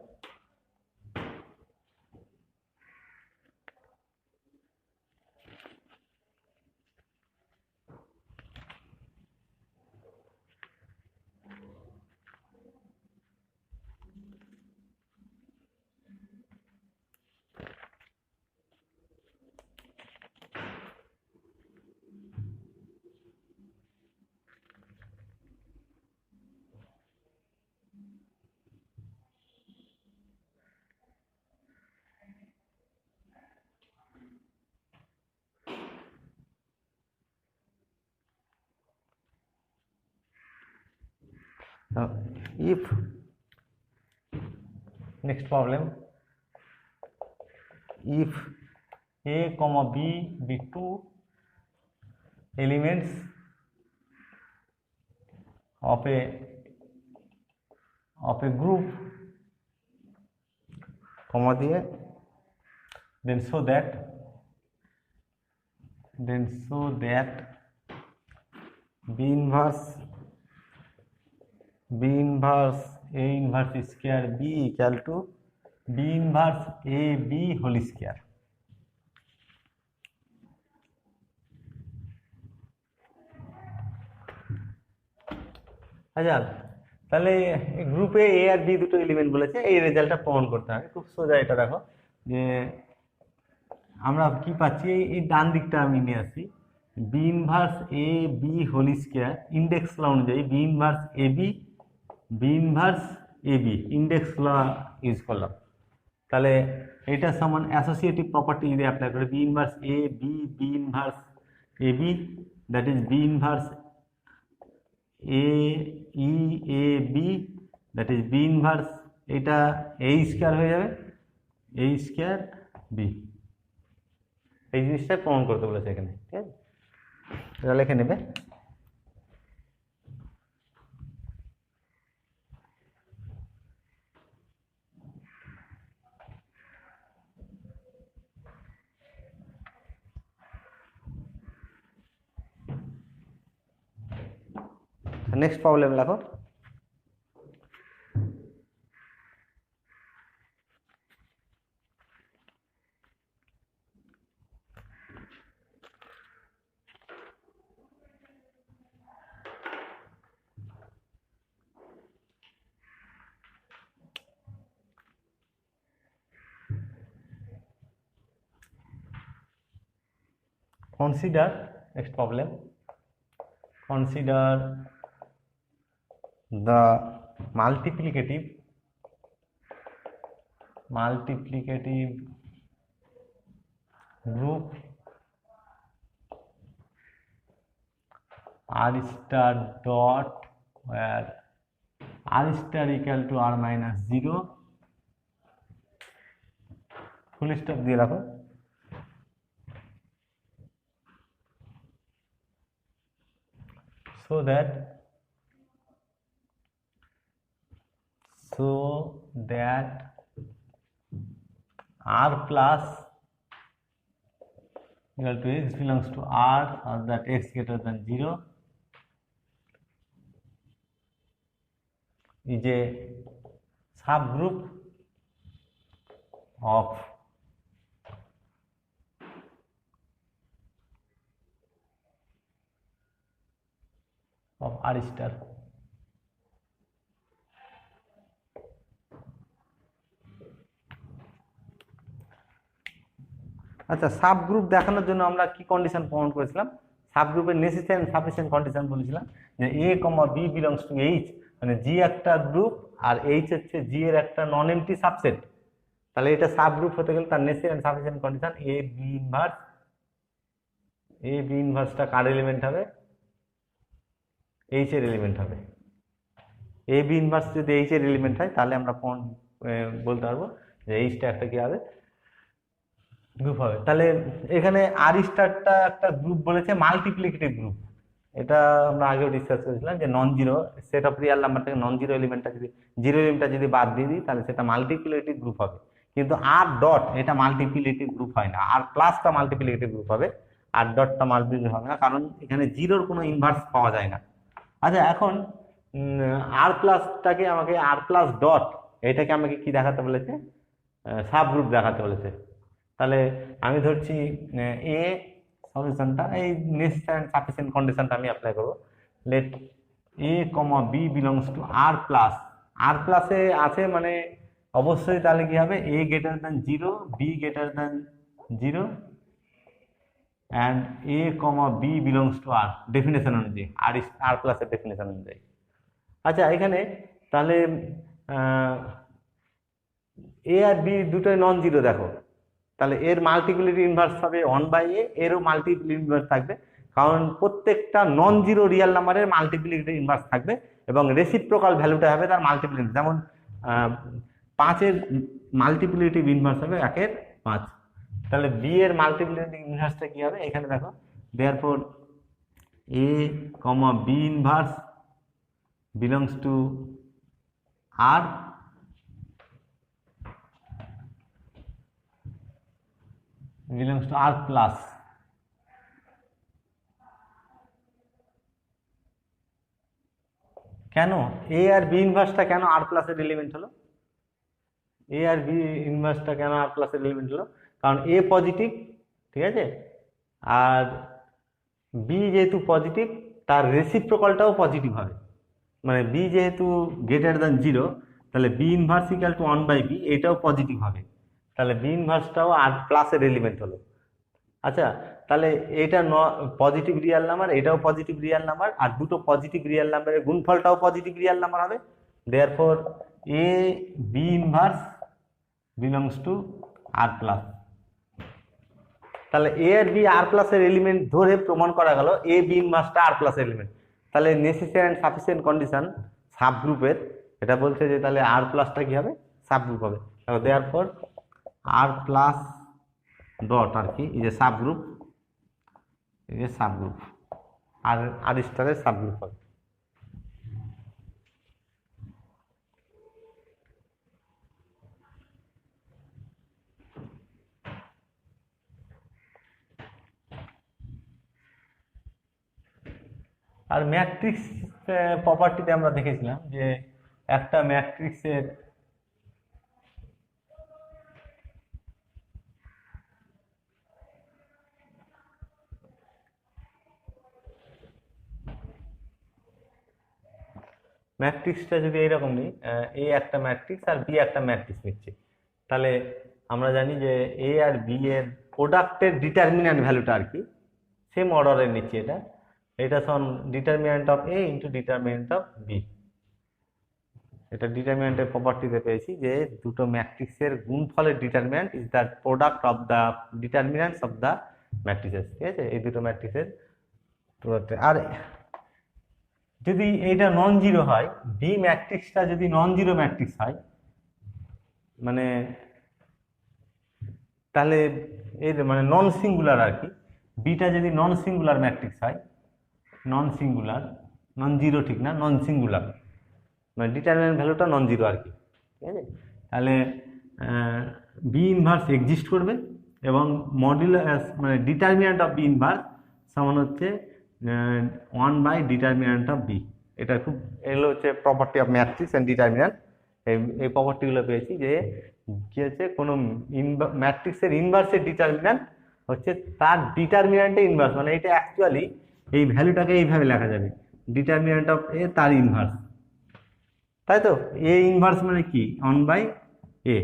Now, if next problem, if a comma b be two elements of a group, comma দিয়ে then show that b inverse a inverse square b equal to b inverse a b whole square। আচ্ছা, তাহলে গ্রুপে এ আর B দুটো element বলেছে, এই রেজাল্টটা প্রমাণ করতে হবে। খুব সোজা, এটা দেখো যে আমরা কি পাচ্ছি, এই ডান দিকটা আমি নিয়ে আসছি, b inverse a b whole square index law অনুযায়ী b inverse a b, b inverse a b index law use করলাম। তাহলে এটা সমান অ্যাসোসিয়েটিভ প্রপার্টি যদি অ্যাপ্লাই করে, b inverse a b, b inverse a b, that is b inverse a e a b, that is b inverse, এটা a square হয়ে যাবে, এ square B. এই জিনিসটা প্রমাণ করতে বলেছে এখানে, ঠিক আছে? এটা লিখে নেবে। নেক্সট প্রবলেম লেখো। Consider, next problem, consider the multiplicative group r star dot where r star equal to r minus 0, full stop দিয়ে রাখো। so that r plus equal to x belongs to r, or that x greater than 0 is a subgroup of r star। আচ্ছা, sub group দেখানোর জন্য আমরা কি condition প্রমাণ করেছিলাম? Sub গ্রুপের নেসেসারি এন্ড সাফিসিয়েন্ট কন্ডিশন বলেছিলাম যে এ comma B belongs to H, মানে জি একটা গ্রুপ আর এইচ হচ্ছে জি এর একটা নন এমটি সাবসেট। তাহলে এটা সাব গ্রুপ হতে গেলে তার necessary and sufficient condition a b ইনভার্সটা কার এলিমেন্ট হবে? এইচ এর এলিমেন্ট হবে। এ বি ইনভার্স যদি এইচ এর এলিমেন্ট হয় তাহলে আমরা বলতে পারবো যে এইচটা একটা কি হবে? গ্রুপ হবে। তাহলে এখানে আর স্টারটা একটা গ্রুপ বলেছে, মাল্টিপ্লিকেটিভ গ্রুপ। এটা আমরা আগেও ডিসকাস করেছিলাম যে non zero set of real number থেকে নন জিরো এলিমেন্টটা যদি বাদ দিয়ে দিই তাহলে সেটা মাল্টিপ্লিকেটিভ গ্রুপ হবে। কিন্তু আর ডট এটা মাল্টিপ্লিকেটিভ গ্রুপ হয় না, আর প্লাসটা মাল্টিপ্লিকেটিভ গ্রুপ হবে, আর ডটটা মাল্টিপ্লিকেটিভ হবে না, কারণ এখানে জিরোর কোনো ইনভার্স পাওয়া যায় না। আচ্ছা, এখন আর প্লাসটাকে আমাকে আর প্লাস ডট এটাকে আমাকে কি দেখাতে বলেছে? সাব গ্রুপ দেখাতে বলেছে। তাহলে আমি ধরছি এ সলিউশনটা, এই নেসেসারি এন্ড সাফিসিয়েন্ট কন্ডিশনটা আমি অ্যাপ্লাই করব। Let A comma B belongs to R plus, R প্লাসে আছে মানে অবশ্যই তাহলে কি হবে? A greater than 0, b greater than 0 and a comma B belongs to R, definition অনুযায়ী, আর প্লাসের ডেফিনেশন অনুযায়ী। আচ্ছা, এখানে তাহলে এ আর বি দুটোই নন জিরো দেখো, তাহলে এর মাল্টিপ্লিকেটিভ ইনভার্স হবে 1/a, এরও মাল্টিপ্লিকেটিভ ইনভার্স থাকবে, কারণ প্রত্যেকটা নন জিরো রিয়েল নাম্বারের মাল্টিপ্লিকেটিভ ইনভার্স থাকবে এবং রেসিপ্রোকাল ভ্যালুটা হবে তার মাল্টিপ্লিকেটিভ। যেমন 5-এর মাল্টিপ্লিকেটিভ ইনভার্স হবে 1-এর 5। তাহলে বি এর মাল্টিপ্লিকেটিভ ইনভার্সটা কি হবে? এখানে দেখো, therefore A comma B inverse belongs to R plus. কেন এ আর বি ইনভার্সটা কেন আর প্লাসের এলিমেন্ট হলো? এ আর বি ইনভার্সটা কেন আর প্লাসের এলিমেন্ট হলো? কারণ এ পজিটিভ, ঠিক আছে, আর বি যেহেতু পজিটিভ তার রেসিপ্রোকালটাও পজিটিভ হবে। মানে বি যেহেতু গ্রেটার দ্যান 0, তাহলে B inverse equal two 1/b, এটাও পজিটিভ হবে। তাহলে বি ইনভার্সটাও আর প্লাসের এলিমেন্ট হলো। আচ্ছা, তাহলে এটা পজিটিভ রিয়েল নাম্বার, এটাও পজিটিভ রিয়েল নাম্বার, আর দুটো পজিটিভ রিয়েল নাম্বারের গুণফলটাও পজিটিভ রিয়েল নাম্বার হবে। Therefore A B inverse belongs to R plus. তাহলে এ আর বি আর প্লাসের এলিমেন্ট ধরে প্রমাণ করা গেল এ বি ইনভার্সটা আর প্লাস এলিমেন্ট। তাহলে নেসেসারি অ্যান্ড সাফিসিয়েন্ট কন্ডিশন সাবগ্রুপের, এটা বলছে যে তাহলে আর প্লাসটা কি হবে, সাবগ্রুপ হবে। দেয়ারফর আর প্লাস ডট আর কি এই যে সাবগ্রুপ, এই যে সাবগ্রুপ আর আর স্টারের সাবগ্রুপ হবে। আর ম্যাট্রিক্স প্রপার্টিতে আমরা দেখেছিলাম যে একটা ম্যাট্রিক্সের ম্যাট্রিক্সটা যদি এইরকম নিই, এ একটা ম্যাট্রিক্স আর বি একটা ম্যাট্রিক্স নিচ্ছি, তাহলে আমরা জানি যে এ আর বি এর প্রোডাক্টের ডিটারমিন্যান্ট ভ্যালুটা আর কি সেম অর্ডারের নিচ্ছি। এটা সমান determinant of A into determinant of b. এটা ডিটারমিন্যান্টের প্রপার্টিতে পেয়েছি যে দুটো ম্যাট্রিক্সের গুণফলের determinant is the product of the determinants of the matrices. ঠিক আছে, এই দুটো ম্যাট্রিক্সের প্রোডাক্ট। আর যদি এইটা নন জিরো হয়, বি ম্যাট্রিক্সটা যদি নন জিরো ম্যাট্রিক্স হয়, মানে তাহলে এর মানে নন সিঙ্গুলার আর কি, বিটা যদি নন সিঙ্গুলার ম্যাট্রিক্স হয়, নন সিঙ্গুলার, নন জিরো ঠিক না, নন সিঙ্গুলার, মানে ডিটারমিন্যান্ট ভ্যালুটা নন জিরো আর কি। ঠিক আছে, তাহলে বি ইনভার্স এক্সিস্ট করবে এবং মডুলাস মানে ডিটারমিন্যান্ট অফ বি ইনভার্স সমান হচ্ছে 1/ডিটারমিন্যান্ট অফ বি। এটা খুব এগুলো হচ্ছে property of matrix and determinant. এই প্রপার্টিগুলো পেয়েছি যে কি হচ্ছে কোনো ম্যাট্রিক্সের ইনভার্সের ডিটারমিন্যান্ট হচ্ছে তার ডিটারমিন্যান্টের ইনভার্স, মানে এটা অ্যাকচুয়ালি এই ভ্যালুটাকে এইভাবে লেখা যাবে, ডিটারমিন্যান্ট অফ এ তার ইনভার্স, তাই তো। এ ইনভার্স মানে কি 1/a,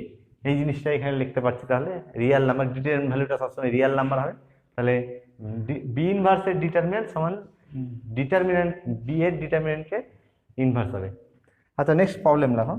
এই জিনিসটা এখানে লিখতে পারছি। তাহলে রিয়েল নাম্বার ডিটারমিন্যান্ট ভ্যালুটা সবসময় রিয়েল নাম্বার হবে। তাহলে বি ইনভার্সের ডিটারমিন্যান্ট সমান ডিটারমিন্যান্ট বি এর ডিটারমিন্যান্টকে ইনভার্স হবে। আচ্ছা, নেক্সট প্রবলেম দেখো।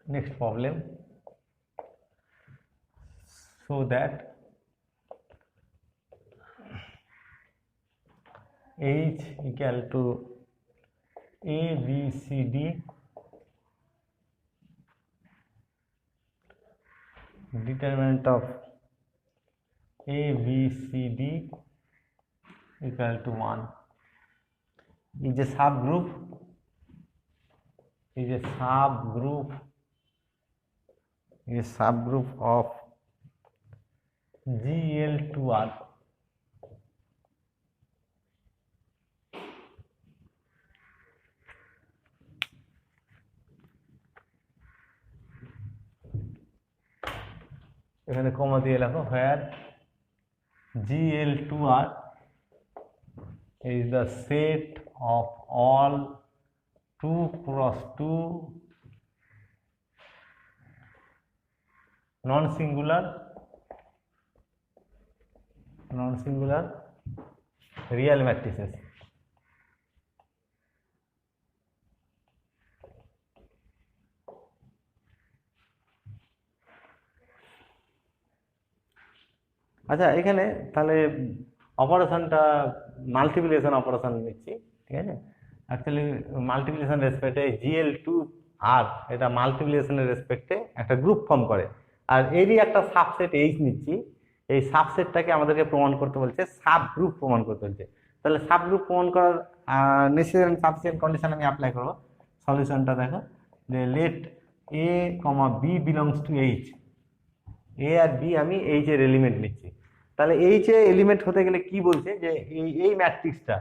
Next problem, so that H equal to A, B, C, D determinant of A, B, C, D equal to 1 is a subgroup of GL2R এখানে কমা দিয়ে লেখো, where GL2R is the set of all 2x2 non-singular real matrices। আচ্ছা, এখানে তাহলে অপারেশনটা multiplication operation নিচ্ছি। ঠিক আছে, অ্যাকচুয়ালি মাল্টিপ্লিকেশন রেসপেক্টে GL2R এটা মাল্টিপ্লিকেশনের রেসপেক্টে একটা গ্রুপ ফর্ম করে, আর এরই একটা সাবসেট H নিচ্ছি। এই সাবসেটটাকে আমাদেরকে প্রমাণ করতে বলছে, সাব গ্রুপ প্রমাণ করতে বলছে। তাহলে সাব গ্রুপ প্রমাণ করার নেসেসারি সাফিসিয়েন্ট কন্ডিশন আমি অ্যাপ্লাই করবো। সলিউশনটা দেখো যে let A comma B belongs to H, A আর বি আমি এইচ এর এলিমেন্ট নিচ্ছি। তাহলে এইচ এর এলিমেন্ট হতে গেলে কি বলছে যে এই ম্যাট্রিক্সটা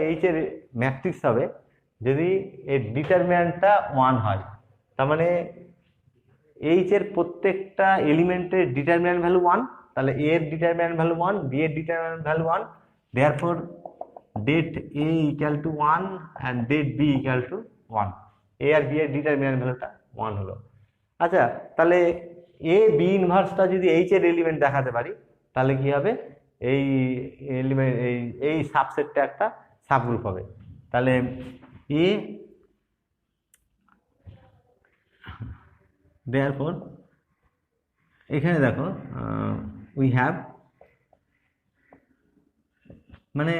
এইচ এর ম্যাট্রিক্স হবে যদি এর ডিটারমিন্যান্টটা 1 হয়। তার মানে এইচ এর প্রত্যেকটা এলিমেন্টের ডিটারমিন্যান্ট ভ্যালু 1, তাহলে এ এর ডিটারমিন্যান্ট ভ্যালু 1, বি এর determinant value 1, therefore det A equal to 1 and det B equal to 1, A আর বি এর ডিটারমিন্যান্ট ভ্যালুটা 1 হলো। আচ্ছা, তাহলে এ বি ইনভার্সটা যদি এইচ এর এলিমেন্ট দেখাতে পারি তাহলে কি হবে, এই এলিমেন্ট এই সাবসেটটা একটা সাবগ্রুপ হবে। তাহলে এ দেয়ারফর এখানে দেখো উই হ্যাভ মানে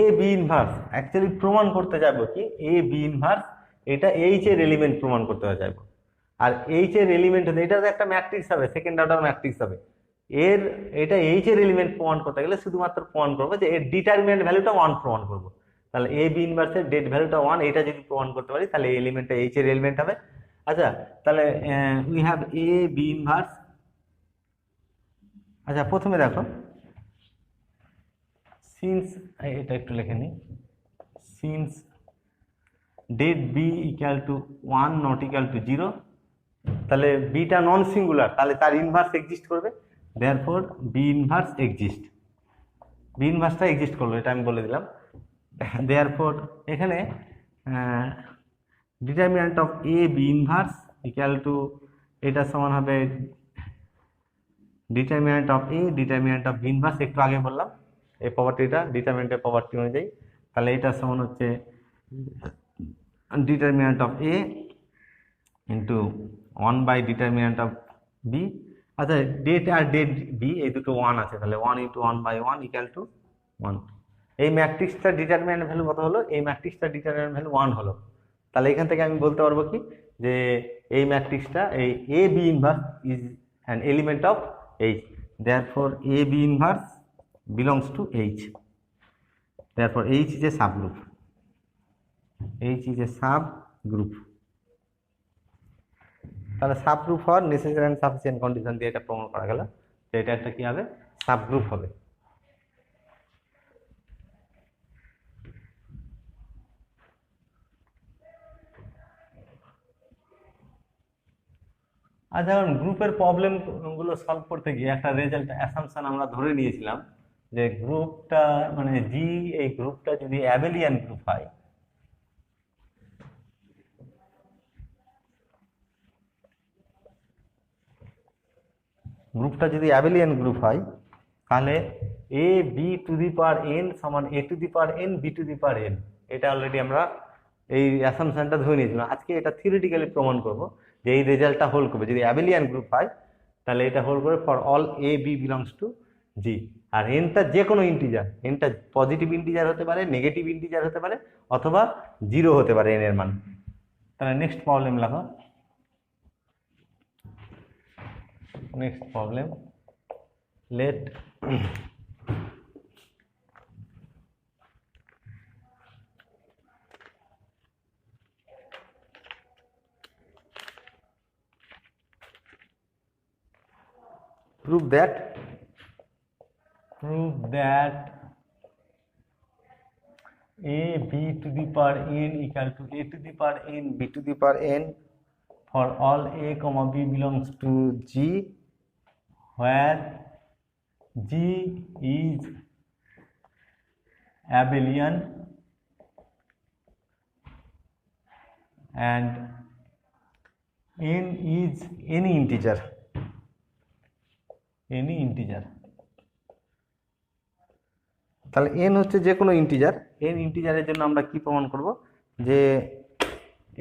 এ বি ইনভার্স অ্যাকচুয়ালি প্রমাণ করতে যাবো কি এ বি ইনভার্স এটা এইচ এর এলিমেন্ট প্রমাণ করতে যাবো। আর এইচ এর এলিমেন্ট হতে এটা তো একটা ম্যাট্রিক্স হবে, সেকেন্ড অর্ডার ম্যাট্রিক্স হবে। এটা এইচ এর এলিমেন্ট প্রমাণ করতে গেলে শুধুমাত্র প্রমাণ করবো যে এর ডিটারমিনেন্ট ভ্যালুটা 1 প্রমাণ করবো। তাহলে এ বি ইনভার্সের ডেট ভ্যালুটা 1, এটা যদি প্রমাণ করতে পারি তাহলে এই এলিমেন্টটা এইচ এর এলিমেন্ট হবে। আচ্ছা, তাহলে we have a B inverse. আচ্ছা, প্রথমে দেখো সিন্স, এটা একটু লিখে নিই, since det B equal to 1 not equal to 0, তাহলে বিটা নন সিঙ্গুলার, তাহলে তার ইনভার্স এক্সিস্ট করবে, therefore b inverse exist, b ইনভার্সটা এক্সিস্ট করলো, এটা আমি বলে দিলাম। দেয়ারফর এখানে determinant of a B inverse equal to এটা সমান হবে determinant of a determinant of b inverse, একটু আগে বললাম এই প্রপার্টিটা ডিটারমিন্যান্টের প্রপার্টি অনুযায়ী। তাহলে এটা সমান হচ্ছে determinant of A into 1 by determinant of B. আচ্ছা, ডেট আর ডেট বি এই দুটো 1 আছে, তাহলে 1 ইন্টু 1 বাই 1 ইকুয়াল টু 1। এই ম্যাট্রিক্সটার ডিটারমিন্যান্ট ভ্যালু কত হলো, এই ম্যাট্রিক্সটার ডিটারমিন্যান্ট ভ্যালু 1 হলো। তাহলে এখান থেকে আমি বলতে পারবো কি যে এই ম্যাট্রিক্সটা এই a B inverse is an element of H, therefore A B inverse belongs to H, therefore H is a subgroup, H is a subgroup। তাহলে সাবগ্রুপ হওয়ার নেসেসারি এন্ড সাফিসিয়েন্ট কন্ডিশন দিয়ে এটা প্রমাণ করা গেল যে এটা একটা কি হবে, সাবগ্রুপ হবে। আর যেমন গ্রুপের প্রবলেম গুলো সলভ করতে গিয়ে একটা রেজাল্ট অ্যাসাম্পশন আমরা ধরে নিয়েছিলাম যে গ্রুপটা মানে জি, এই গ্রুপটা যদি অ্যাবেলিয়ান গ্রুপ হয়, গ্রুপটা যদি অ্যাবেলিয়ান গ্রুপ হয় তাহলে a b to the power n সমান a to the power n b to the power n, এটা অলরেডি আমরা এই অ্যাসাম্পশনটা ধরে নিয়েছিলাম। আজকে এটা থিওরিটিক্যালি প্রমাণ করব যে এই রেজাল্টটা হোল্ড করবে যদি অ্যাবেলিয়ান গ্রুপ হয়, তাহলে এটা হোল্ড করবে for all a b belongs to G. আর এনটা যে কোনো ইন্টিজার, এনটা পজিটিভ ইন্টিজার হতে পারে, নেগেটিভ ইন্টিজার হতে পারে, অথবা 0 হতে পারে এন এর মান। তাহলে নেক্সট প্রবলেম লেখো, next problem, let prove that a b to the power n equal to a to the power n b to the power n for all a comma b belongs to G, where G is abelian and n is any integer, তাহলে n হচ্ছে যে কোনো integer, n ইন্টিজারের জন্য আমরা কি প্রমাণ করব যে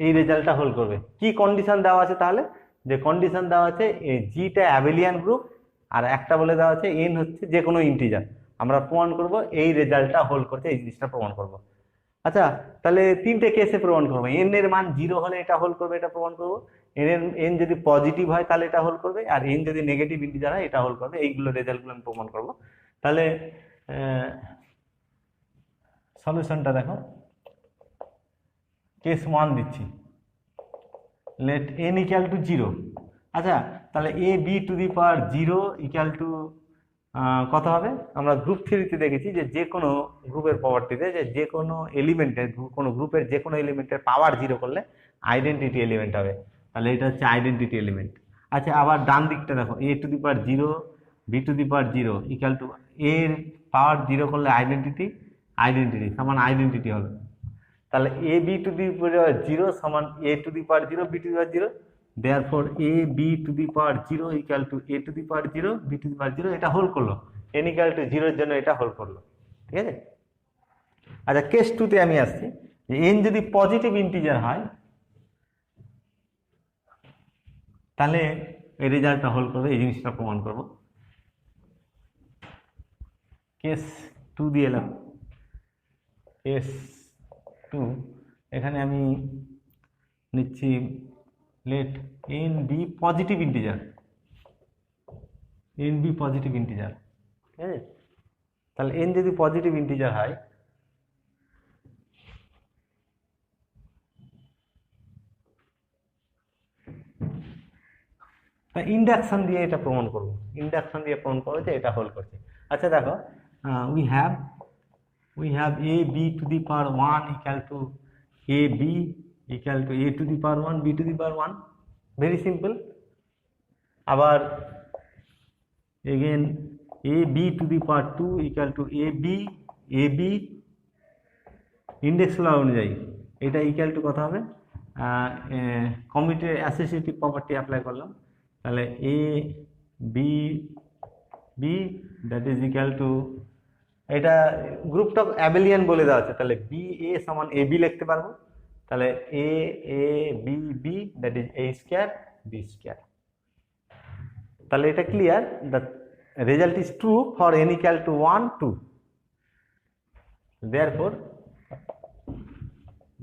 এই রেজাল্টটা হোল্ড করবে। কি কন্ডিশন দেওয়া আছে, তাহলে যে কন্ডিশন দেওয়া আছে জিটা অ্যাবেলিয়ান গ্রুপ, আর একটা বলে দেওয়া আছে এন হচ্ছে যে কোনো ইন্টিজার, আমরা প্রমাণ করব এই রেজাল্টটা হোল্ড করছে, এই জিনিসটা প্রমাণ করব। আচ্ছা, তাহলে তিনটে কেসে প্রমাণ করবো, এন এর মান 0 হলে এটা হোল্ড করবে, এটা প্রমাণ করবো, এন যদি পজিটিভ হয় তাহলে এটা হোল্ড করবে, আর এন যদি নেগেটিভ ইন্টিজার হয় এটা হোল্ড করবে। এইগুলো রেজাল্টগুলো আমি প্রমাণ করব। তাহলে সলিউশনটা দেখো, কেস 1 দিচ্ছি, লেট n ইকুয়াল টু 0। আচ্ছা, তাহলে a b to the power 0 equal to কত হবে? আমরা গ্রুপ থিওরিতে দেখেছি যে কোনো গ্রুপের প্রপার্টিতে যে কোনো এলিমেন্টের, কোনো গ্রুপের যে কোনো এলিমেন্টের পাওয়ার 0 করলে আইডেন্টিটি এলিমেন্ট হবে। তাহলে এটা হচ্ছে আইডেন্টিটি এলিমেন্ট। আচ্ছা, আবার ডান দিকটা দেখো, a to the power 0 b to the power 0 equal to এর পাওয়ার 0 করলে আইডেন্টিটি সমান আইডেন্টিটি হবে। তাহলে a b to the power 0 সমান a to the power 0 b to the power 0, therefore A b to the power 0 equal to a to the power 0 b to the power 0। এটা whole করলো, n equal to 0 এর জন্য এটা whole করলো। ঠিক আছে। আচ্ছা, কেস 2 তে আমি আসছি যে n যদি পজিটিভ ইন্টিজার হয় তাহলে এই রেজাল্টটা হোল করবে, এই জিনিসটা প্রমাণ করব। কেস 2 দিয়ে এলাম। কেস 2 এখানে আমি নিচ্ছি let n be positive integer, n be positive integer. ঠিক আছে। তাহলে n যদি পজিটিভ ইন্টিজার হয় তা ইন্ডাকশন দিয়ে এটা প্রমাণ করব, ইন্ডাকশন দিয়ে প্রমাণ করবো যে এটা হোল করছে। আচ্ছা দেখো, we have a b to the power 1 equal to a b equal to a to the power 1 b to the power 1, very simple. আবার again a b to the power 2 equal to a b index law অনুযায়ী এটা equal to কত হবে? কমিউটের associative property apply করলাম, তাহলে a b b that is equal to, এটা গ্রুপটা abelian বলে দেওয়া আছে, তাহলে বি এ সমান এ বি লিখতে পারবো। তাহলে a a b b that is a square b square. তাহলে এটা clear, the result is true for n equal to 1 2, therefore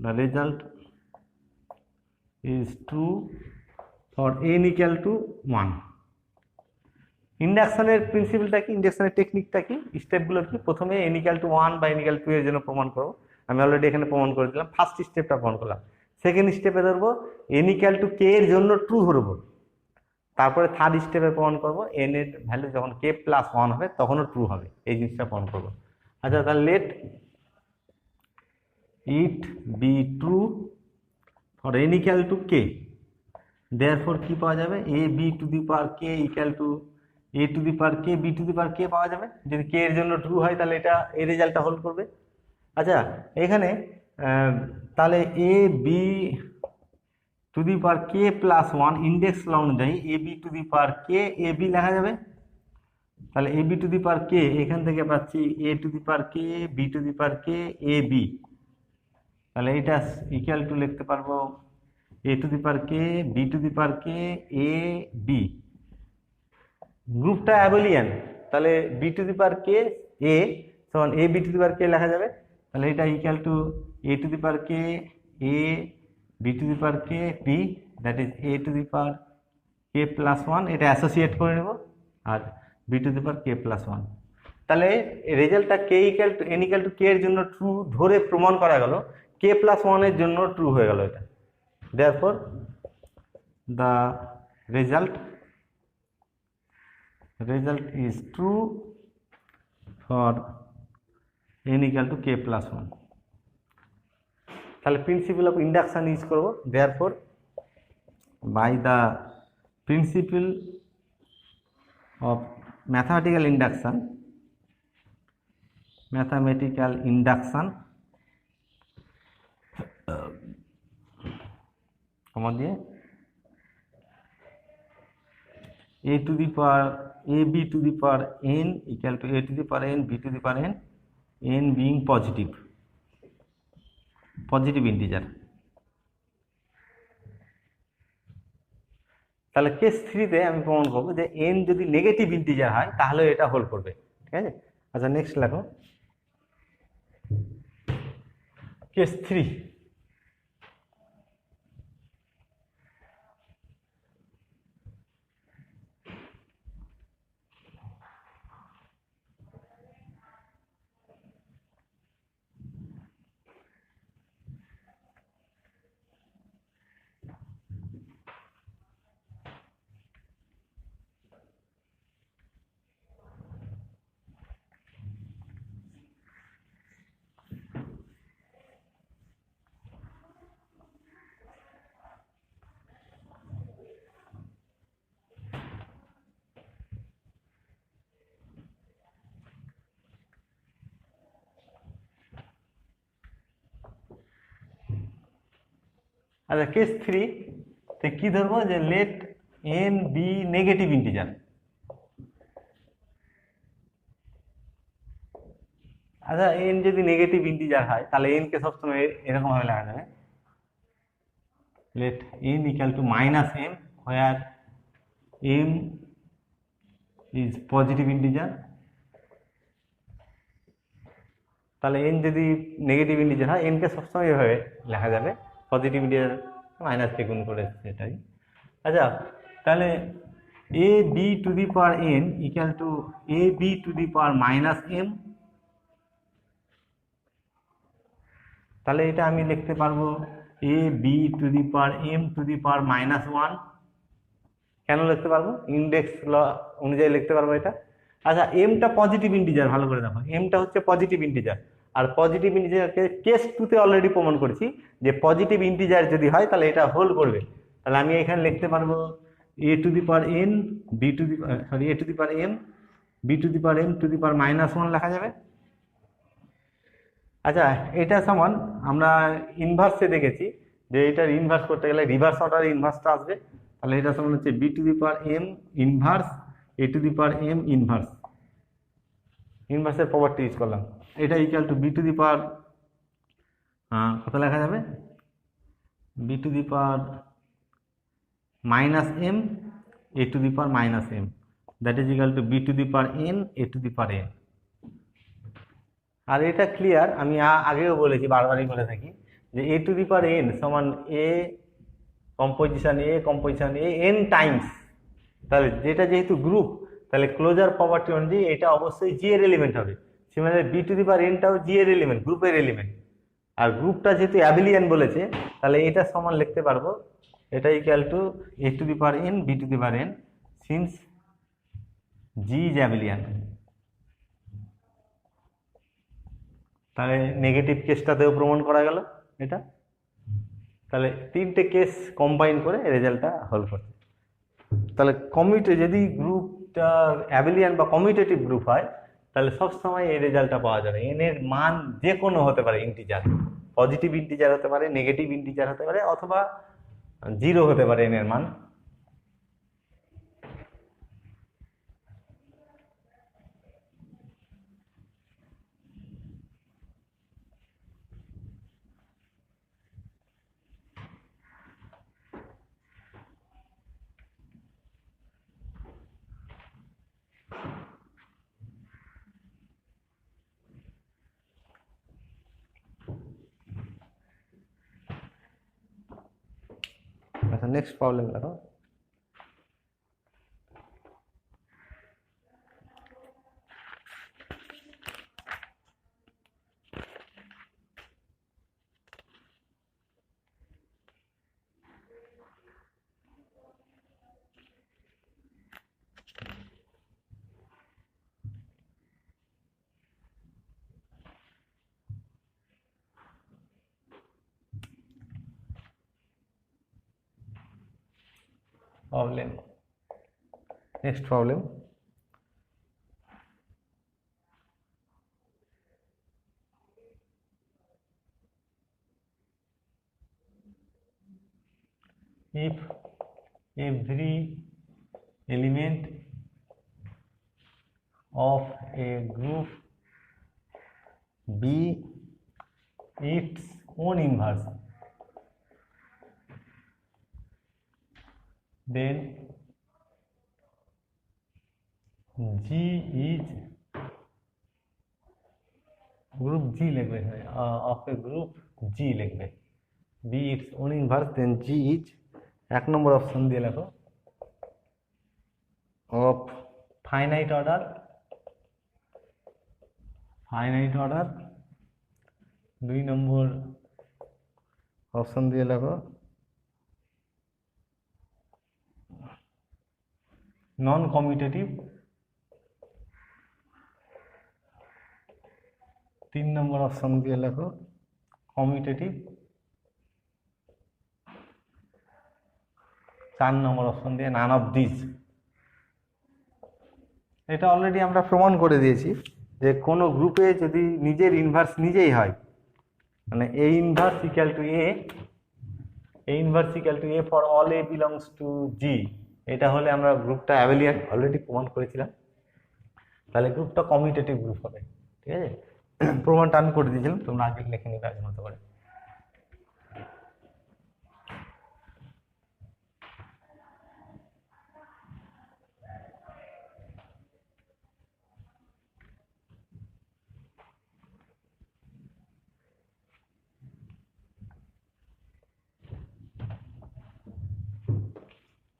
the result is true for n equal to 1. ইন্ডাকশনের প্রিন্সিপালটা কি, ইন্ডাকশনের টেকনিকটা কি, স্টেপগুলো কি? প্রথমে n equal to 1 বা n equal to 2 এর জন্য প্রমাণ করব, আমি অলরেডি এখানে প্রমাণ করে দিলাম, ফার্স্ট স্টেপটা প্রমাণ করলাম। সেকেন্ড স্টেপে ধরবো n equal to k এর জন্য ট্রু ধরবো, তারপরে থার্ড স্টেপে প্রমাণ করব n এর ভ্যালু যখন k প্লাস 1 হবে তখনও ট্রু হবে, এই জিনিসটা প্রমাণ করব। আচ্ছা, তাহলে late it be true for n equal to k, therefore কি পাওয়া যাবে? a b to the power k equal to a to the power k b to the power k পাওয়া যাবে। যদি k এর জন্য ট্রু হয় তাহলে এটা এই রেজাল্টটা হোল্ড করবে। আচ্ছা, এখানে তাহলে a b to the power k plus 1 index law অনুযায়ী a b to the power k a b লেখা যাবে। তাহলে a b to the power k এখান থেকে পাচ্ছি a to the power k b to the power k a b, তাহলে এটা equal two লিখতে পারবো a two the power k b two the power k a b। গ্রুপটা abelian, তাহলে b two the power k a সমান a b two the power k লেখা যাবে। তাহলে এটা equal two a two the power k a b two the power k b, that is a two the power k plus 1, এটা associate করে নেব, আর b two the power k plus 1। তাহলে রেজাল্টটা k equal to n equal two k এর জন্য true ধরে প্রমাণ করা গেল, k প্লাস 1 এর জন্য ট্রু হয়ে গেল এটা। therefore the result is true for n equal to k plus 1। তাহলে প্রিন্সিপাল অফ ইন্ডাকশন ইউজ করব, therefore by the principle of mathematical induction কমা দিয়ে a to the power a b to the power n equal to a to the power n b to the power n being positive integer। তাহলে case 3 তে আমি প্রমাণ করব যে n যদি negative integer হয় তাহলে এটা হোল্ড করবে। ঠিক আছে। আচ্ছা, নেক্সট লেখো কেস 3। আচ্ছা কেস 3 তে কি ধরবো, যে let n be negative integer. আচ্ছা n যদি নেগেটিভ ইন্টিজার হয় তাহলে n কে সবসময় এরকম ভাবে লেখা যাবে, let n equal to minus m where m is positive integer। তাহলে n যদি নেগেটিভ ইন্টিজার হয় n কে সবসময় এভাবে লেখা যাবে, পজিটিভ ইন্টিজার মাইনাস কে গুণ করে সেটাই। আচ্ছা তাহলে a b two the power n equal two a b two the power minus m। তাহলে এটা আমি লিখতে পারবো a b two the power m two the power minus 1। কেন লিখতে পারবো, ইন্ডেক্স ল অনুযায়ী লিখতে পারবো এটা। আচ্ছা এমটা পজিটিভ ইন্টিজার, ভালো করে দেখো এমটা হচ্ছে পজিটিভ ইন্টিজার, আর পজিটিভ ইন্টিজারকে কেস 2 তে অলরেডি প্রমাণ করেছি যে পজিটিভ ইন্টিজার যদি হয় তাহলে এটা হোল করবে। তাহলে আমি এখানে লিখতে পারবো a two the power n b to the a two the power m b two the power m two the power minus 1 লেখা যাবে। আচ্ছা এটা সমান আমরা ইনভার্সে দেখেছি যে এটার ইনভার্স করতে গেলে রিভার্স অর্ডার ইনভার্সটা আসবে। তাহলে এটা সমান হচ্ছে b to the power m inverse a to the power m inverse, ইনভার্সের প্রপার্টি ইউজ করলাম। এটা equal to b to the power কত লেখা যাবে, b to the power minus m a to the power minus m, that is equal to b to the power n a to the power n. আর এটা clear, আমি আগেও বলেছি, বারবারই বলে থাকি যে এ টু দি পাওয়ার এন সমান এ কম্পোজিশন এ এন টাইমস। তাহলে যেটা যেহেতু গ্রুপ, তাহলে ক্লোজার প্রপার্টি অনুযায়ী এটা অবশ্যই জি এর এলিমেন্ট হবে। সিমিলারলি বি টু দি পাওয়ার এনটাও জি এর এলিমেন্ট, গ্রুপের এলিমেন্ট। আর গ্রুপটা যেহেতু অ্যাবিলিয়ান বলেছে তাহলে এটা সমান লিখতে পারবো এটা equal to a to the power n b to the power n since G is Abelian. তাহলে নেগেটিভ কেসটাতেও প্রমাণ করা গেল এটা। তাহলে তিনটে কেস কম্বাইন করে রেজাল্টটা হল করছে। তাহলে যদি গ্রুপটা অ্যাবিলিয়ান বা কমিউটেটিভ গ্রুপ হয় তাহলে সবসময় এই রেজাল্টটা পাওয়া যাবে। এন এর মান যে কোনো হতে পারে, ইন্টিজার, পজিটিভ ইন্টিজার হতে পারে, নেগেটিভ ইন্টিজার হতে পারে, অথবা 0 হতে পারে এন এর মান। আচ্ছা নেক্সট প্রবলেম দেখো। Next problem. If every element of a group be its own inverse, then G is group G লিখবে, of a group G লিখবে, be its own inverse, then G is 1 number option দিয়ে লেখো of finite order 2 number option দিয়ে লেখো নন commutative, 3 number option দিয়ে লেখো commutative, 4 number option দিয়ে none of this. এটা অলরেডি আমরা প্রমাণ করে দিয়েছি যে কোনো গ্রুপে যদি নিজের ইনভার্স নিজেই হয়, মানে a inverse equal to a a inverse equal to a for all a belongs to G, এটা হলে আমরা গ্রুপটা অ্যাবেলিয়ান অলরেডি প্রমাণ করেছিলাম, তাহলে গ্রুপটা কমিউটেটিভ গ্রুপ হবে। ঠিক আছে, প্রমাণটা আমি করে দিয়েছিলাম, তোমরা আগে লিখে নিবে আগের মতো করে।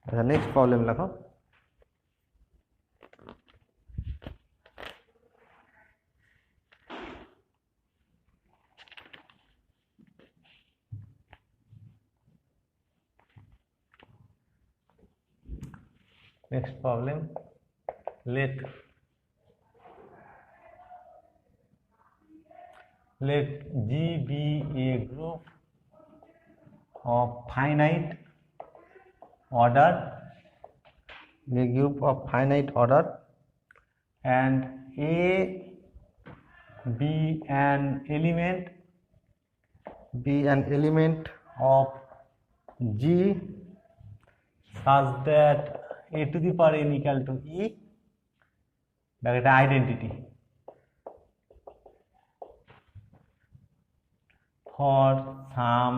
আচ্ছা, নেক্সট প্রবলেম লেখো। Next problem, let G be a group of finite order, and A be an element of G such that a to the power n equal to E, এটা identity for some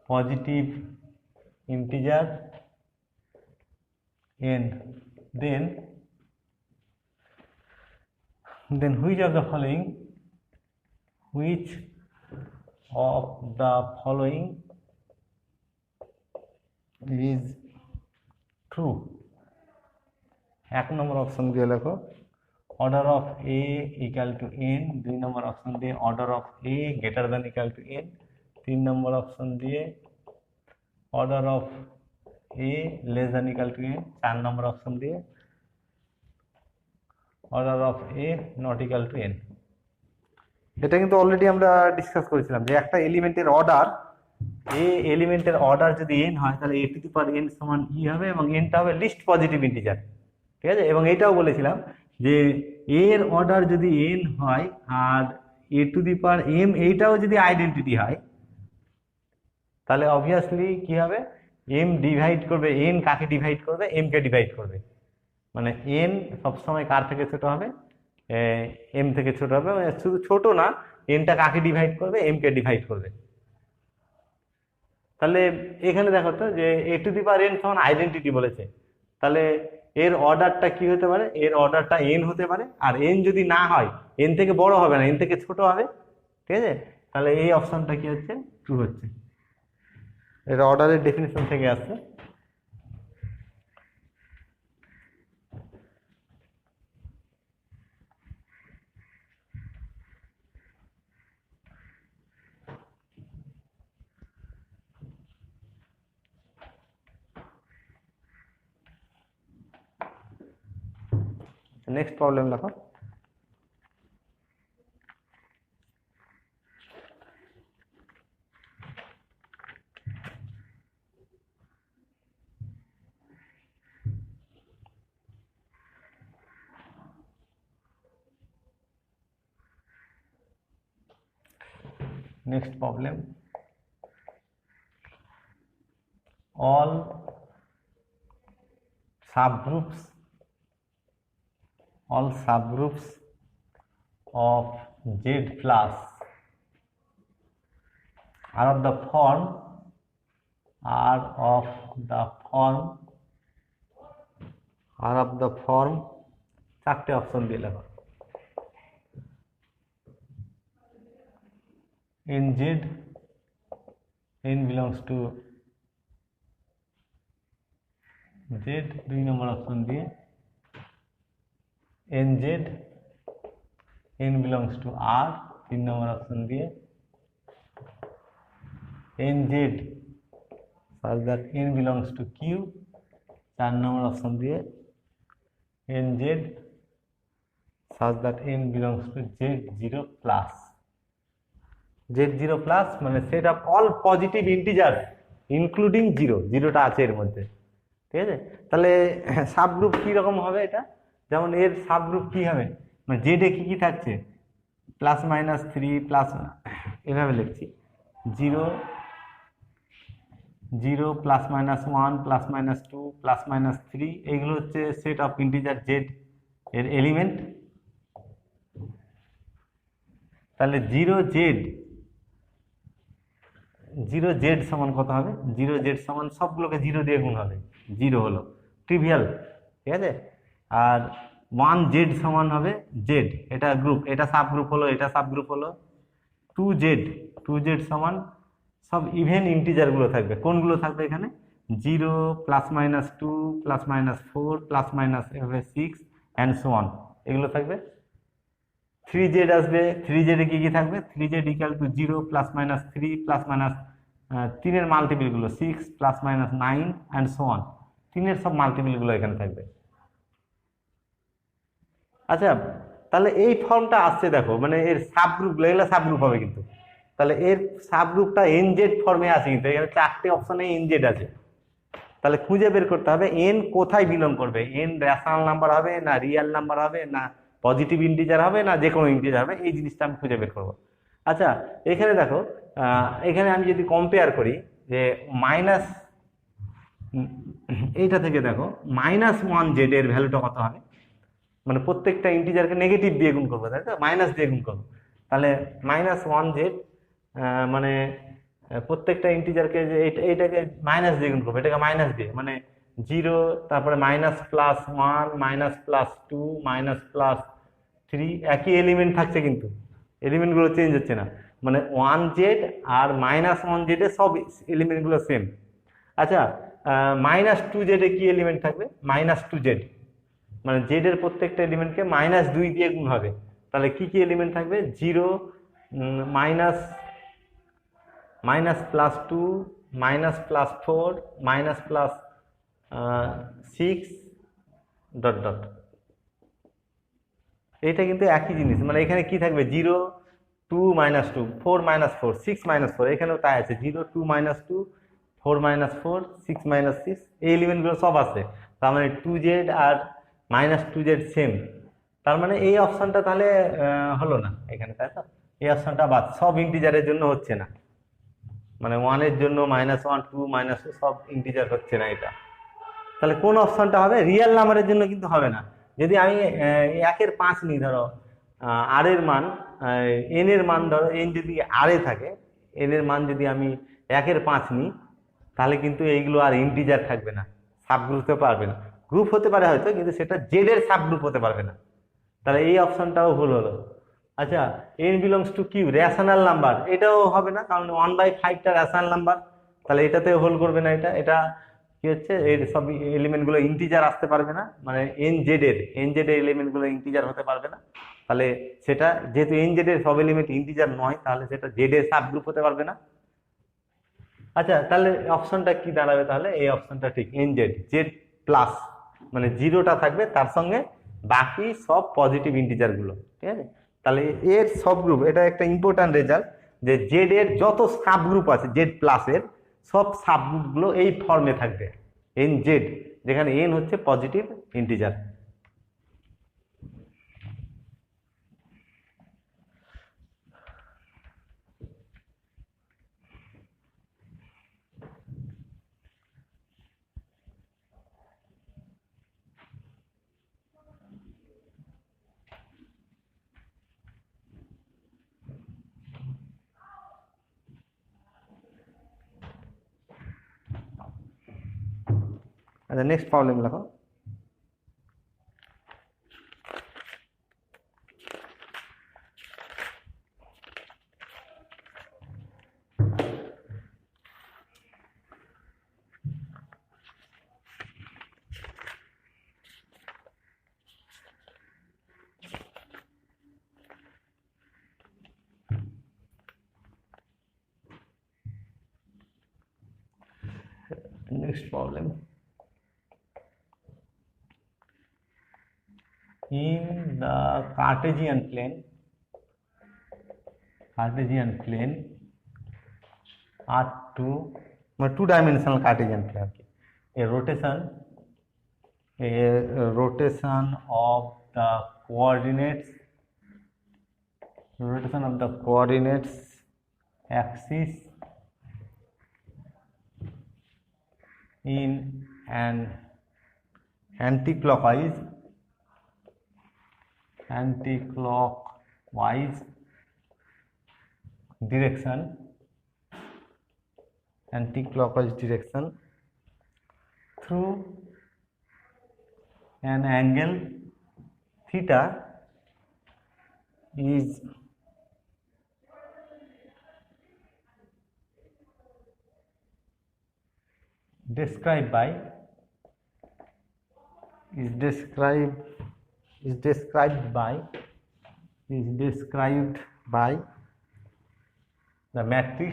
positive integer n, then which of the following is true? এক নম্বর option দিয়ে লেখো order of a equal to n, 2 number option দিয়ে order of a greater than equal to n, 3 number option দিয়ে order of a less than equal to n, 4 number option দিয়ে order of a not equal to n. এটা কিন্তু already আমরা discuss করেছিলাম যে একটা এলিমেন্টের অর্ডার, এ এলিমেন্টের অর্ডার যদি এন হয় তাহলে এ টু দি পাওয়ার এন সমান ই হবে, এবং এনটা হবে লিস্ট পজিটিভ ইন্টিজার। ঠিক আছে, এবং এটাও বলেছিলাম যে এর অর্ডার যদি এন হয় আর এ টু দি পাওয়ার এম এইটাও যদি আইডেন্টিটি হয়, তাহলে অবভিয়াসলি কি হবে, এম ডিভাইড করবে এন কাকে ডিভাইড করবে, এম কে ডিভাইড করবে, মানে এন সবসময় কার থেকে ছোট হবে, এম থেকে ছোট হবে। শুধু ছোট না, এনটা কাকে ডিভাইড করবে, এম কে ডিভাইড করবে। তাহলে এখানে দেখো তো যে এ টু দি পাওয়ার এন সমান আইডেন্টিটি বলেছে, তাহলে এর অর্ডারটা কি হতে পারে, এর অর্ডারটা এন হতে পারে, আর এন যদি না হয় এন থেকে বড় হবে না, এন থেকে ছোট হবে। ঠিক আছে, তাহলে এই অপশনটা কি হচ্ছে, ট্রু হচ্ছে। এটা অর্ডারের ডেফিনেশন থেকে আসছে। নেক্সট প্রবলেম লেখো। Next problem, all subgroups of Z plus are of the form চারটে অপশন দিয়ে লেখো। NZ, n belongs to Z, 2 number option দিয়ে NZ, n belongs to R, 3 number option দিয়ে NZ such that n belongs to Q, 4 number option দিয়ে NZ such that n belongs to Z0 plus। Z0 plus মানে set of all positive integer including zero, জিরোটা আছে এর মধ্যে। ঠিক আছে, তাহলে সাবগ্রুপ কি রকম হবে এটা, যেমন এর সাবগ্রুপ কি হবে, মানে জেডে কি কি থাকছে, প্লাস মাইনাস 3 প্লাস, এভাবে লিখছি 0 0 plus minus 1 plus minus 2 plus minus 3, এইগুলো হচ্ছে সেট অফ ইন্টিজার জেড এর এলিমেন্ট। তাহলে 0 জেড সমান কত হবে? 0 জেড সমান সবগুলোকে 0 দিয়ে গুণ হবে, 0 হলো ট্রিভিয়াল, ঠিক আছে। আর 1 জেড সমান হবে জেড, এটা গ্রুপ, এটা সাব গ্রুপ হলো, এটা সাব গ্রুপ হলো। 2জেড সমান সব ইভেন ইন্টিজারগুলো থাকবে, কোনগুলো থাকবে এখানে? 0 plus minus 2 plus minus 4 plus minus 6 অ্যান্ড সো অন, এগুলো থাকবে। 3জেড আসবে, 3জেডে কি কি থাকবে? Three Z equal to 0 plus minus 3 plus minus 3 এর মাল্টিপলগুলো 6 plus minus 9 and so on, 3 এর সব মাল্টিপলগুলো এখানে থাকবে। আচ্ছা, তাহলে এই ফর্মটা আসছে দেখো, মানে এর সাব গ্রুপগুলো, এগুলো সাব গ্রুপ হবে কিন্তু। তাহলে এর সাব গ্রুপটা এনজেড ফর্মে আছে, কিন্তু এখানে 4টে অপশনে এনজেড আছে। তাহলে খুঁজে বের করতে হবে এন কোথায় বিলং করবে, এন রেশনাল নাম্বার হবে না রিয়েল নাম্বার হবে না পজিটিভ ইন্টিজার হবে না যে কোনো ইন্টিজার হবে, এই জিনিসটা আমি খুঁজে বের করবো। আচ্ছা, এখানে দেখো, এখানে আমি যদি কম্পেয়ার করি যে মাইনাস, এইটা থেকে দেখো -1z এর ভ্যালুটা কত হবে, মানে প্রত্যেকটা ইন্টিজারকে নেগেটিভ দিয়ে গুণ করবো, তাই তো, মাইনাস দিয়ে গুণ করবো। তাহলে -1z মানে প্রত্যেকটা ইন্টিজারকে যে এইটাকে মাইনাস দিয়ে গুণ করবো, এটাকে মাইনাস দিয়ে, মানে 0, তারপরে -+1 -+2 -+3, একই এলিমেন্ট থাকছে কিন্তু এলিমেন্টগুলো চেঞ্জ হচ্ছে না, মানে 1z আর -1z এর সব এলিমেন্টগুলো সেম। আচ্ছা, -2z এ কি এলিমেন্ট থাকবে? -2z, মানে জেড এর প্রত্যেকটা এলিমেন্টকে -2 দিয়ে গুণ হবে। তাহলে কি কি এলিমেন্ট থাকবে? 0 মাইনাস -+2 -+4 -+6 ডট ডট, এটা কিন্তু একই জিনিস, মানে এখানে কি থাকবে? 0 2 -2 4 -4 6 -4, এখানেও তাই আছে, 0 2 -2 4 -4 6 -6, এই এলিমেন্টগুলো সব আছে। তার মানে 2z আর -2z সেম, তার মানে এই অপশনটা তাহলে হলো না এখানে, তাই তো, এই অপশনটা বাদ, সব ইন্টিজারের জন্য হচ্ছে না, মানে 1 এর জন্য -1 2 -2 সব ইন্টিজার হচ্ছে না এটা। তাহলে কোন অপশনটা হবে? রিয়েল নাম্বারের জন্য কিন্তু হবে না। যদি আমি 1 এর 5 নিই, ধরো আর এর মান, এন এর মান, ধরো এন যদি আর এ থাকে, এন এর মান যদি আমি 1 এর 5 নিই, তাহলে কিন্তু এইগুলো আর ইন্টিজার থাকবে না, সাব গ্রুপ হতে পারবে না, গ্রুপ হতে পারে হয়তো, কিন্তু সেটা জেড এর সাব গ্রুপ হতে পারবে না। তাহলে এই অপশনটাও ভুল হলো। আচ্ছা, N belongs to Q, rational number, এটাও হবে না, কারণ 1/5টা রেশনাল নাম্বার, তাহলে এটাতেও হোল করবে না। এটা কি হচ্ছে, এর সব এলিমেন্টগুলো ইন্টিজার আসতে পারবে না, মানে এনজেড এর এলিমেন্টগুলো ইন্টিজার হতে পারবে না। তাহলে সেটা যেহেতু এনজেড এর সব এলিমেন্ট ইন্টিজার নয়, তাহলে সেটা জেড এর সাব গ্রুপ হতে পারবে না। আচ্ছা, তাহলে অপশনটা কি দাঁড়াবে? তাহলে এই অপশনটা ঠিক, এনজেড, জেড প্লাস, মানে 0টা থাকবে তার সঙ্গে বাকি সব পজিটিভ ইন্টিজার গুলো, ঠিক আছে। তাহলে এর সব গ্রুপ, এটা একটা ইম্পর্টেন্ট রেজাল্ট, যে জেড এর যত সাব গ্রুপ আছে জেড প্লাস এর, সব সাব গ্রুপ গুলো এই ফর্মে থাকবে, এন জেড, যেখানে এন হচ্ছে পজিটিভ ইন্টিজার। আচ্ছা, নেক্সট প্রবলেম লেখো। Next problem. In the Cartesian plane R2, two-dimensional Cartesian plane, a rotation of the coordinates axis in an anti-clockwise direction through an angle theta is described by the matrix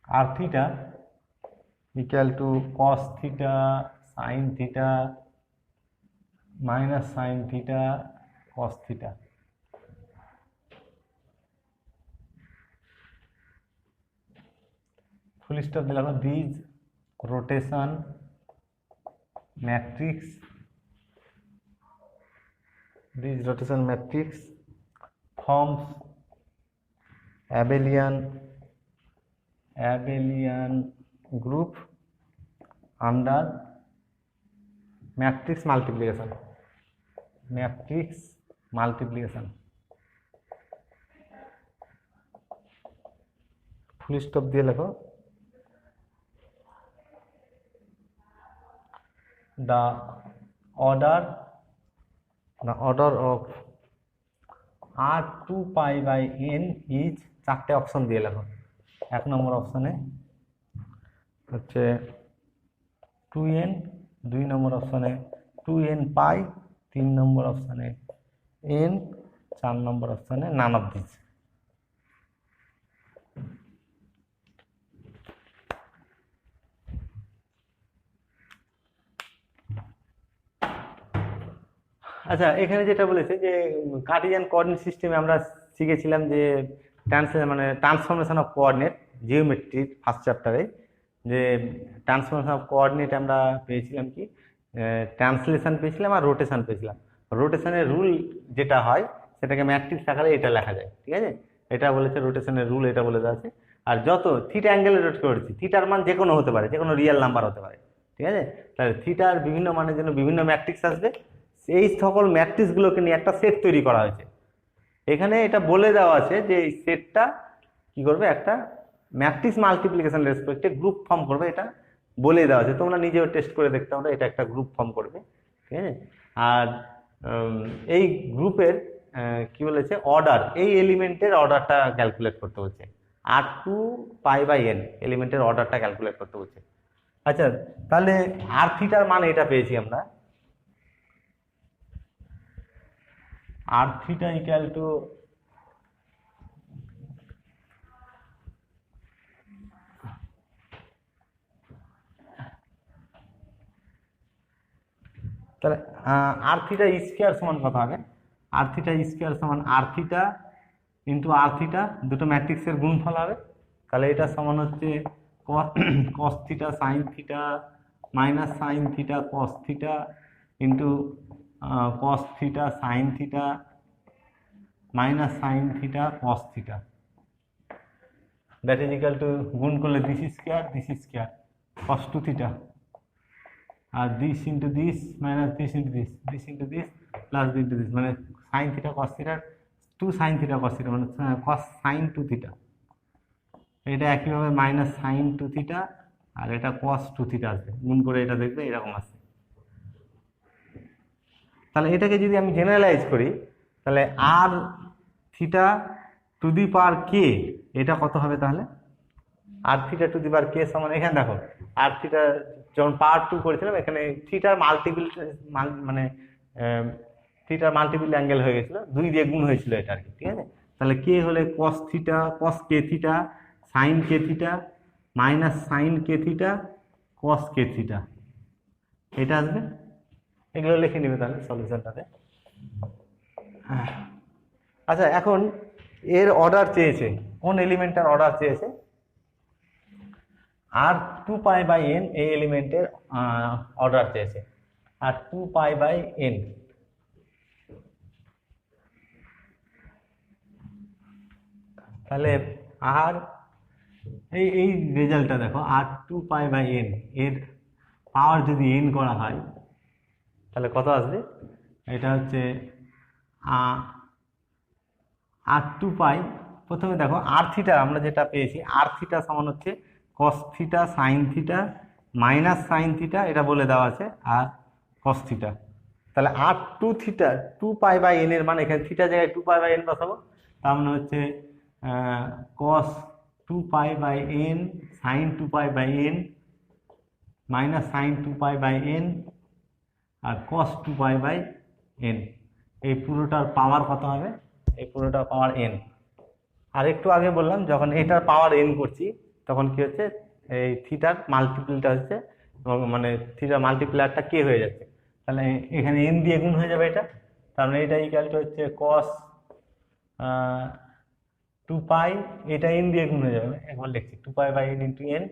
r theta equal to cos theta sin theta minus sin theta cos theta. Full stop দিলাম। these rotation matrix forms abelian group under matrix multiplication full stop দিয়ে লেখো the order of r2 pi by n is, চারটে option দিয়ে লেখো। 1 নম্বর অপশনে হচ্ছে 2n, 2 নম্বর অপশনে 2n pi, 3 নম্বর অপশনে n, 4 নম্বর অপশনে none of these। আচ্ছা, এখানে যেটা বলেছে যে কার্টেসিয়ান কোঅর্ডিনেট সিস্টেমে আমরা শিখেছিলাম যে ট্রান্সফরমেশন অফ কোঅর্ডিনেট জিওমেট্রির ফার্স্ট চ্যাপ্টারে, যে ট্রান্সফরমেশন অফ কোঅর্ডিনেট আমরা পেয়েছিলাম কি ট্রান্সলেশন পেয়েছিলাম আর রোটেশন পেয়েছিলাম। রোটেশনের রুল যেটা হয় সেটাকে ম্যাট্রিক্স আকারে এটা লেখা যায়, ঠিক আছে। এটা বলেছে রোটেশনের রুল, এটা বলে দেওয়া আছে। আর যত থিটা অ্যাঙ্গেলে রোটেট করেছি, থিটার মান যে কোনো হতে পারে, যে কোনো রিয়েল নাম্বার হতে পারে, ঠিক আছে। তাহলে থিটার বিভিন্ন মানের জন্য বিভিন্ন ম্যাট্রিক্স আসবে। এই সকল ম্যাট্রিক্সগুলোকে নিয়ে একটা সেট তৈরি করা হয়েছে। এখানে এটা বলে দেওয়া আছে যে এই সেটটা কি করবে, একটা ম্যাট্রিক্স মাল্টিপ্লিকেশন রেসপেক্টে গ্রুপ ফর্ম করবে, এটা বলে দেওয়া আছে। তোমরা নিজেও টেস্ট করে দেখতে পারো, এটা একটা গ্রুপ ফর্ম করবে, ঠিক আছে। আর এই গ্রুপের কি বলেছে অর্ডার, এই এলিমেন্টের অর্ডারটা ক্যালকুলেট করতে বলছে। r2 pi by n এলিমেন্টের অর্ডারটা ক্যালকুলেট করতে বলছে। আচ্ছা, তাহলে আর থিটার মান এটা পেয়েছি আমরা, r theta equal to তাহলে r theta স্কয়ার সমান কত হবে? r theta স্কয়ার সমান r theta into r theta, দুটো ম্যাট্রিক্সের গুণফল হবে। তাহলে এটা সমান হচ্ছে cos theta sin theta minus sin theta cos theta into cos theta sin theta minus sin theta cos theta, that is equal to গুণ করলে this square cos 2 theta, R this into this minus this into this into this plus this into this, মানে sin theta cos theta 2 sin theta cos theta মানে cos sin 2 theta। এটা একইভাবে minus sin 2 theta আর এটা cos 2 theta আসবে, গুণ করে এটা দেখবে এরকম আসবে। তাহলে এটাকে যদি আমি জেনারেলাইজ করি, তাহলে আর থিটা টু দি পাওয়ার কে, এটা কত হবে? তাহলে আর থিটা টু দি পাওয়ার কে সমান, এখানে দেখো আর থিটা যখন পাওয়ার 2 করেছিলাম, এখানে থিটার মাল্টিপল মানে থিটার মাল্টিপল অ্যাঙ্গেল হয়ে গেছিল, 2 দিয়ে গুণ হয়েছিল এটা আর কি, ঠিক আছে। তাহলে কে হলে cos থিটা cos কে থিটা sin কে থিটা মাইনাস sin কে থিটা cos কে থিটা, এটা আসবে। এগুলো লিখে নিবে তাহলে সলিউশনটাতে। আচ্ছা, এখন এর অর্ডার চেয়েছে, কোন এলিমেন্টের অর্ডার চেয়েছে? আর 2 পাই বাই n এই এলিমেন্টের অর্ডার চেয়েছে, আর 2 পাই বাই n। তাহলে আর এই রেজাল্টটা দেখো, r2π/n এর পাওয়ার যদি n করা হয় তাহলে কত আসবে? এটা হচ্ছে r2π, প্রথমে দেখো r থিটা আমরা যেটা পেয়েছি, r থিটা সমান হচ্ছে cos theta sin theta minus sine theta, এটা বলে দেওয়া আছে, আর cos থিটা। তাহলে r2 থিটা 2π/n এর মান, এখানে থিটা জায়গায় 2π/n বসাবো, তার মানে হচ্ছে cos 2π/n sin 2π/n minus sine 2π/n আর cos 2π/n। এই পুরোটার পাওয়ার কত হবে? এই পুরোটার পাওয়ার n। আর একটু আগে বললাম যখন এটার পাওয়ার n করছি তখন কি হচ্ছে, এই থিটার মাল্টিপ্লটা হচ্ছে, মানে থিটার মাল্টিপ্লায়ারটা কে হয়ে যাচ্ছে, তাহলে এখানে n দিয়ে গুণ হয়ে যাবে এটা, তার মানে এটা ইকুয়াল টু হচ্ছে cos 2π, এটা n দিয়ে গুণ হয়ে যাবে, একবার লিখছি 2π/n into n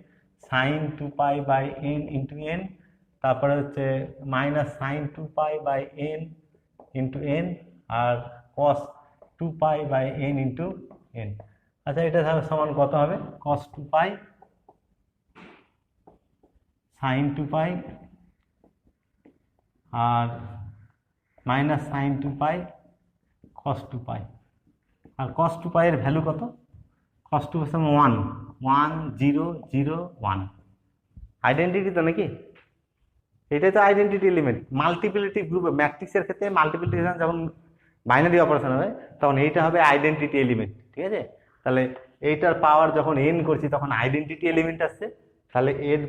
sine 2π/n into n, তারপরে হচ্ছে minus sine 2π/n into n আর cos 2π/n ইন্টু n। আচ্ছা, এটা তাহলে সমান কত হবে? cos 2π sin 2π আর মাইনাস সাইন 2π cos 2π। আর cos 2π এর ভ্যালু কত? cos 2 হচ্ছে 1 1 0 0 1। আইডেন্টিটি তো নাকি, এটাই তো আইডেন্টিটি এলিমেন্ট। মাল্টিপ্লিটি গ্রুপে ম্যাট্রিক্সের ক্ষেত্রে মাল্টিপ্লিকেশন যখন বাইনারি অপারেশন হবে তখন এইটা হবে আইডেন্টিটি এলিমেন্ট, ঠিক আছে? তাহলে এইটার পাওয়ার যখন n করছি তখন আইডেন্টিটি এলিমেন্ট আসছে, তাহলে এর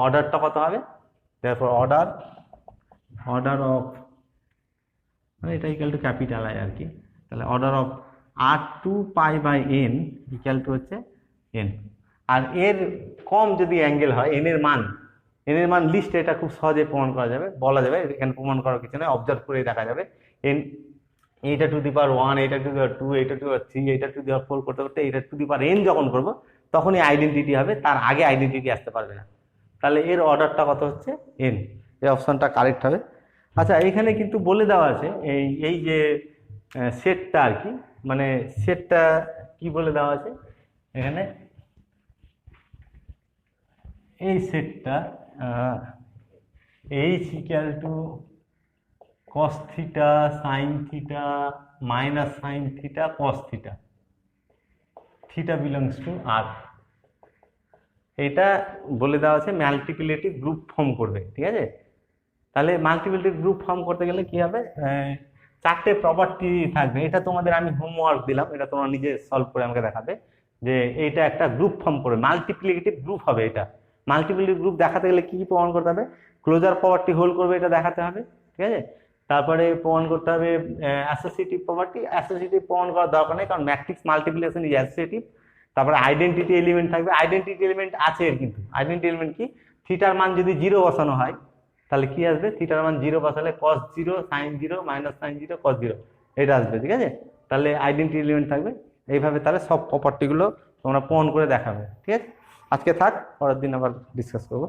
অর্ডারটা কত হবে? তারপর অর্ডার অফ, মানে এটা ইকুয়াল টু ক্যাপিটাল আই আর কি, তাহলে order of r2π/n equal to হচ্ছে n। আর এর কম যদি অ্যাঙ্গেল হয় n এর মান লিস্ট, এটা খুব সহজে প্রমাণ করা যাবে, বলা যাবে, এখানে প্রমাণ করার কিছু নয়, অবজার্ভ করে দেখা যাবে। এইটা টু দি পাওয়ার 1, এইটা টু দি পাওয়ার 2, এইটা টু দি পাওয়ার 3, এইটা টু দি পাওয়ার 4 করতে করতে এইটা টু দি পাওয়ার n যখন করবো তখনই আইডেন্টিটি হবে, তার আগে আইডেন্টিটি আসতে পারবে না। তাহলে এর অর্ডারটা কত হচ্ছে? n। এই অপশনটা কারেক্ট হবে। আচ্ছা, এইখানে কিন্তু বলে দেওয়া আছে এই যে সেটটা আর কি, মানে সেটটা কি বলে দেওয়া আছে এখানে, এই সেটটা h equal to cos theta sin theta minus sine theta cos theta, theta belongs to r। এটা বলে দেওয়া আছে মাল্টিপ্লিটিভ গ্রুপ ফর্ম করবে, ঠিক আছে? তাহলে মাল্টিপ্লিটিভ গ্রুপ ফর্ম করতে গেলে কি হবে, চারটে প্রপার্টি থাকবে। এটা তোমাদের আমি হোমওয়ার্ক দিলাম, এটা তোমরা নিজে সলভ করে আমাকে দেখাবে যে এইটা একটা গ্রুপ ফর্ম করবে, মাল্টিপ্লিকেটিভ গ্রুপ হবে। এটা মাল্টিপ্লিকেটিভ গ্রুপ দেখাতে গেলে কি কি প্রমাণ করতে হবে? ক্লোজার প্রপার্টি হোল্ড করবে, এটা দেখাতে হবে, ঠিক আছে? তারপরে প্রমাণ করতে হবে অ্যাসোসিয়েটিভ প্রপার্টি, অ্যাসোসিয়েটিভ প্রমাণ করার দরকার নেই কারণ ম্যাট্রিক্স মাল্টিপ্লিকেশন ইজ অ্যাসোসিয়েটিভ। তারপরে আইডেন্টিটি এলিমেন্ট থাকবে, আইডেন্টিটি এলিমেন্ট আছে এর, কিন্তু আইডেন্টিটি এলিমেন্ট কি, থিটার মান যদি 0 বসানো হয় তাহলে কি আসবে? থিটার মান 0 বসালে cos 0 sin 0 minus sine 0 cos 0 এটা আসবে, ঠিক আছে? তাহলে আইডেন্টিটি এলিমেন্ট থাকবে এইভাবে, তাহলে সব প্রপার্টিগুলো তোমরা প্রমাণ করে দেখাবে, ঠিক আছে? আজকে থাক, পরের দিন আবার ডিসকাস করবো।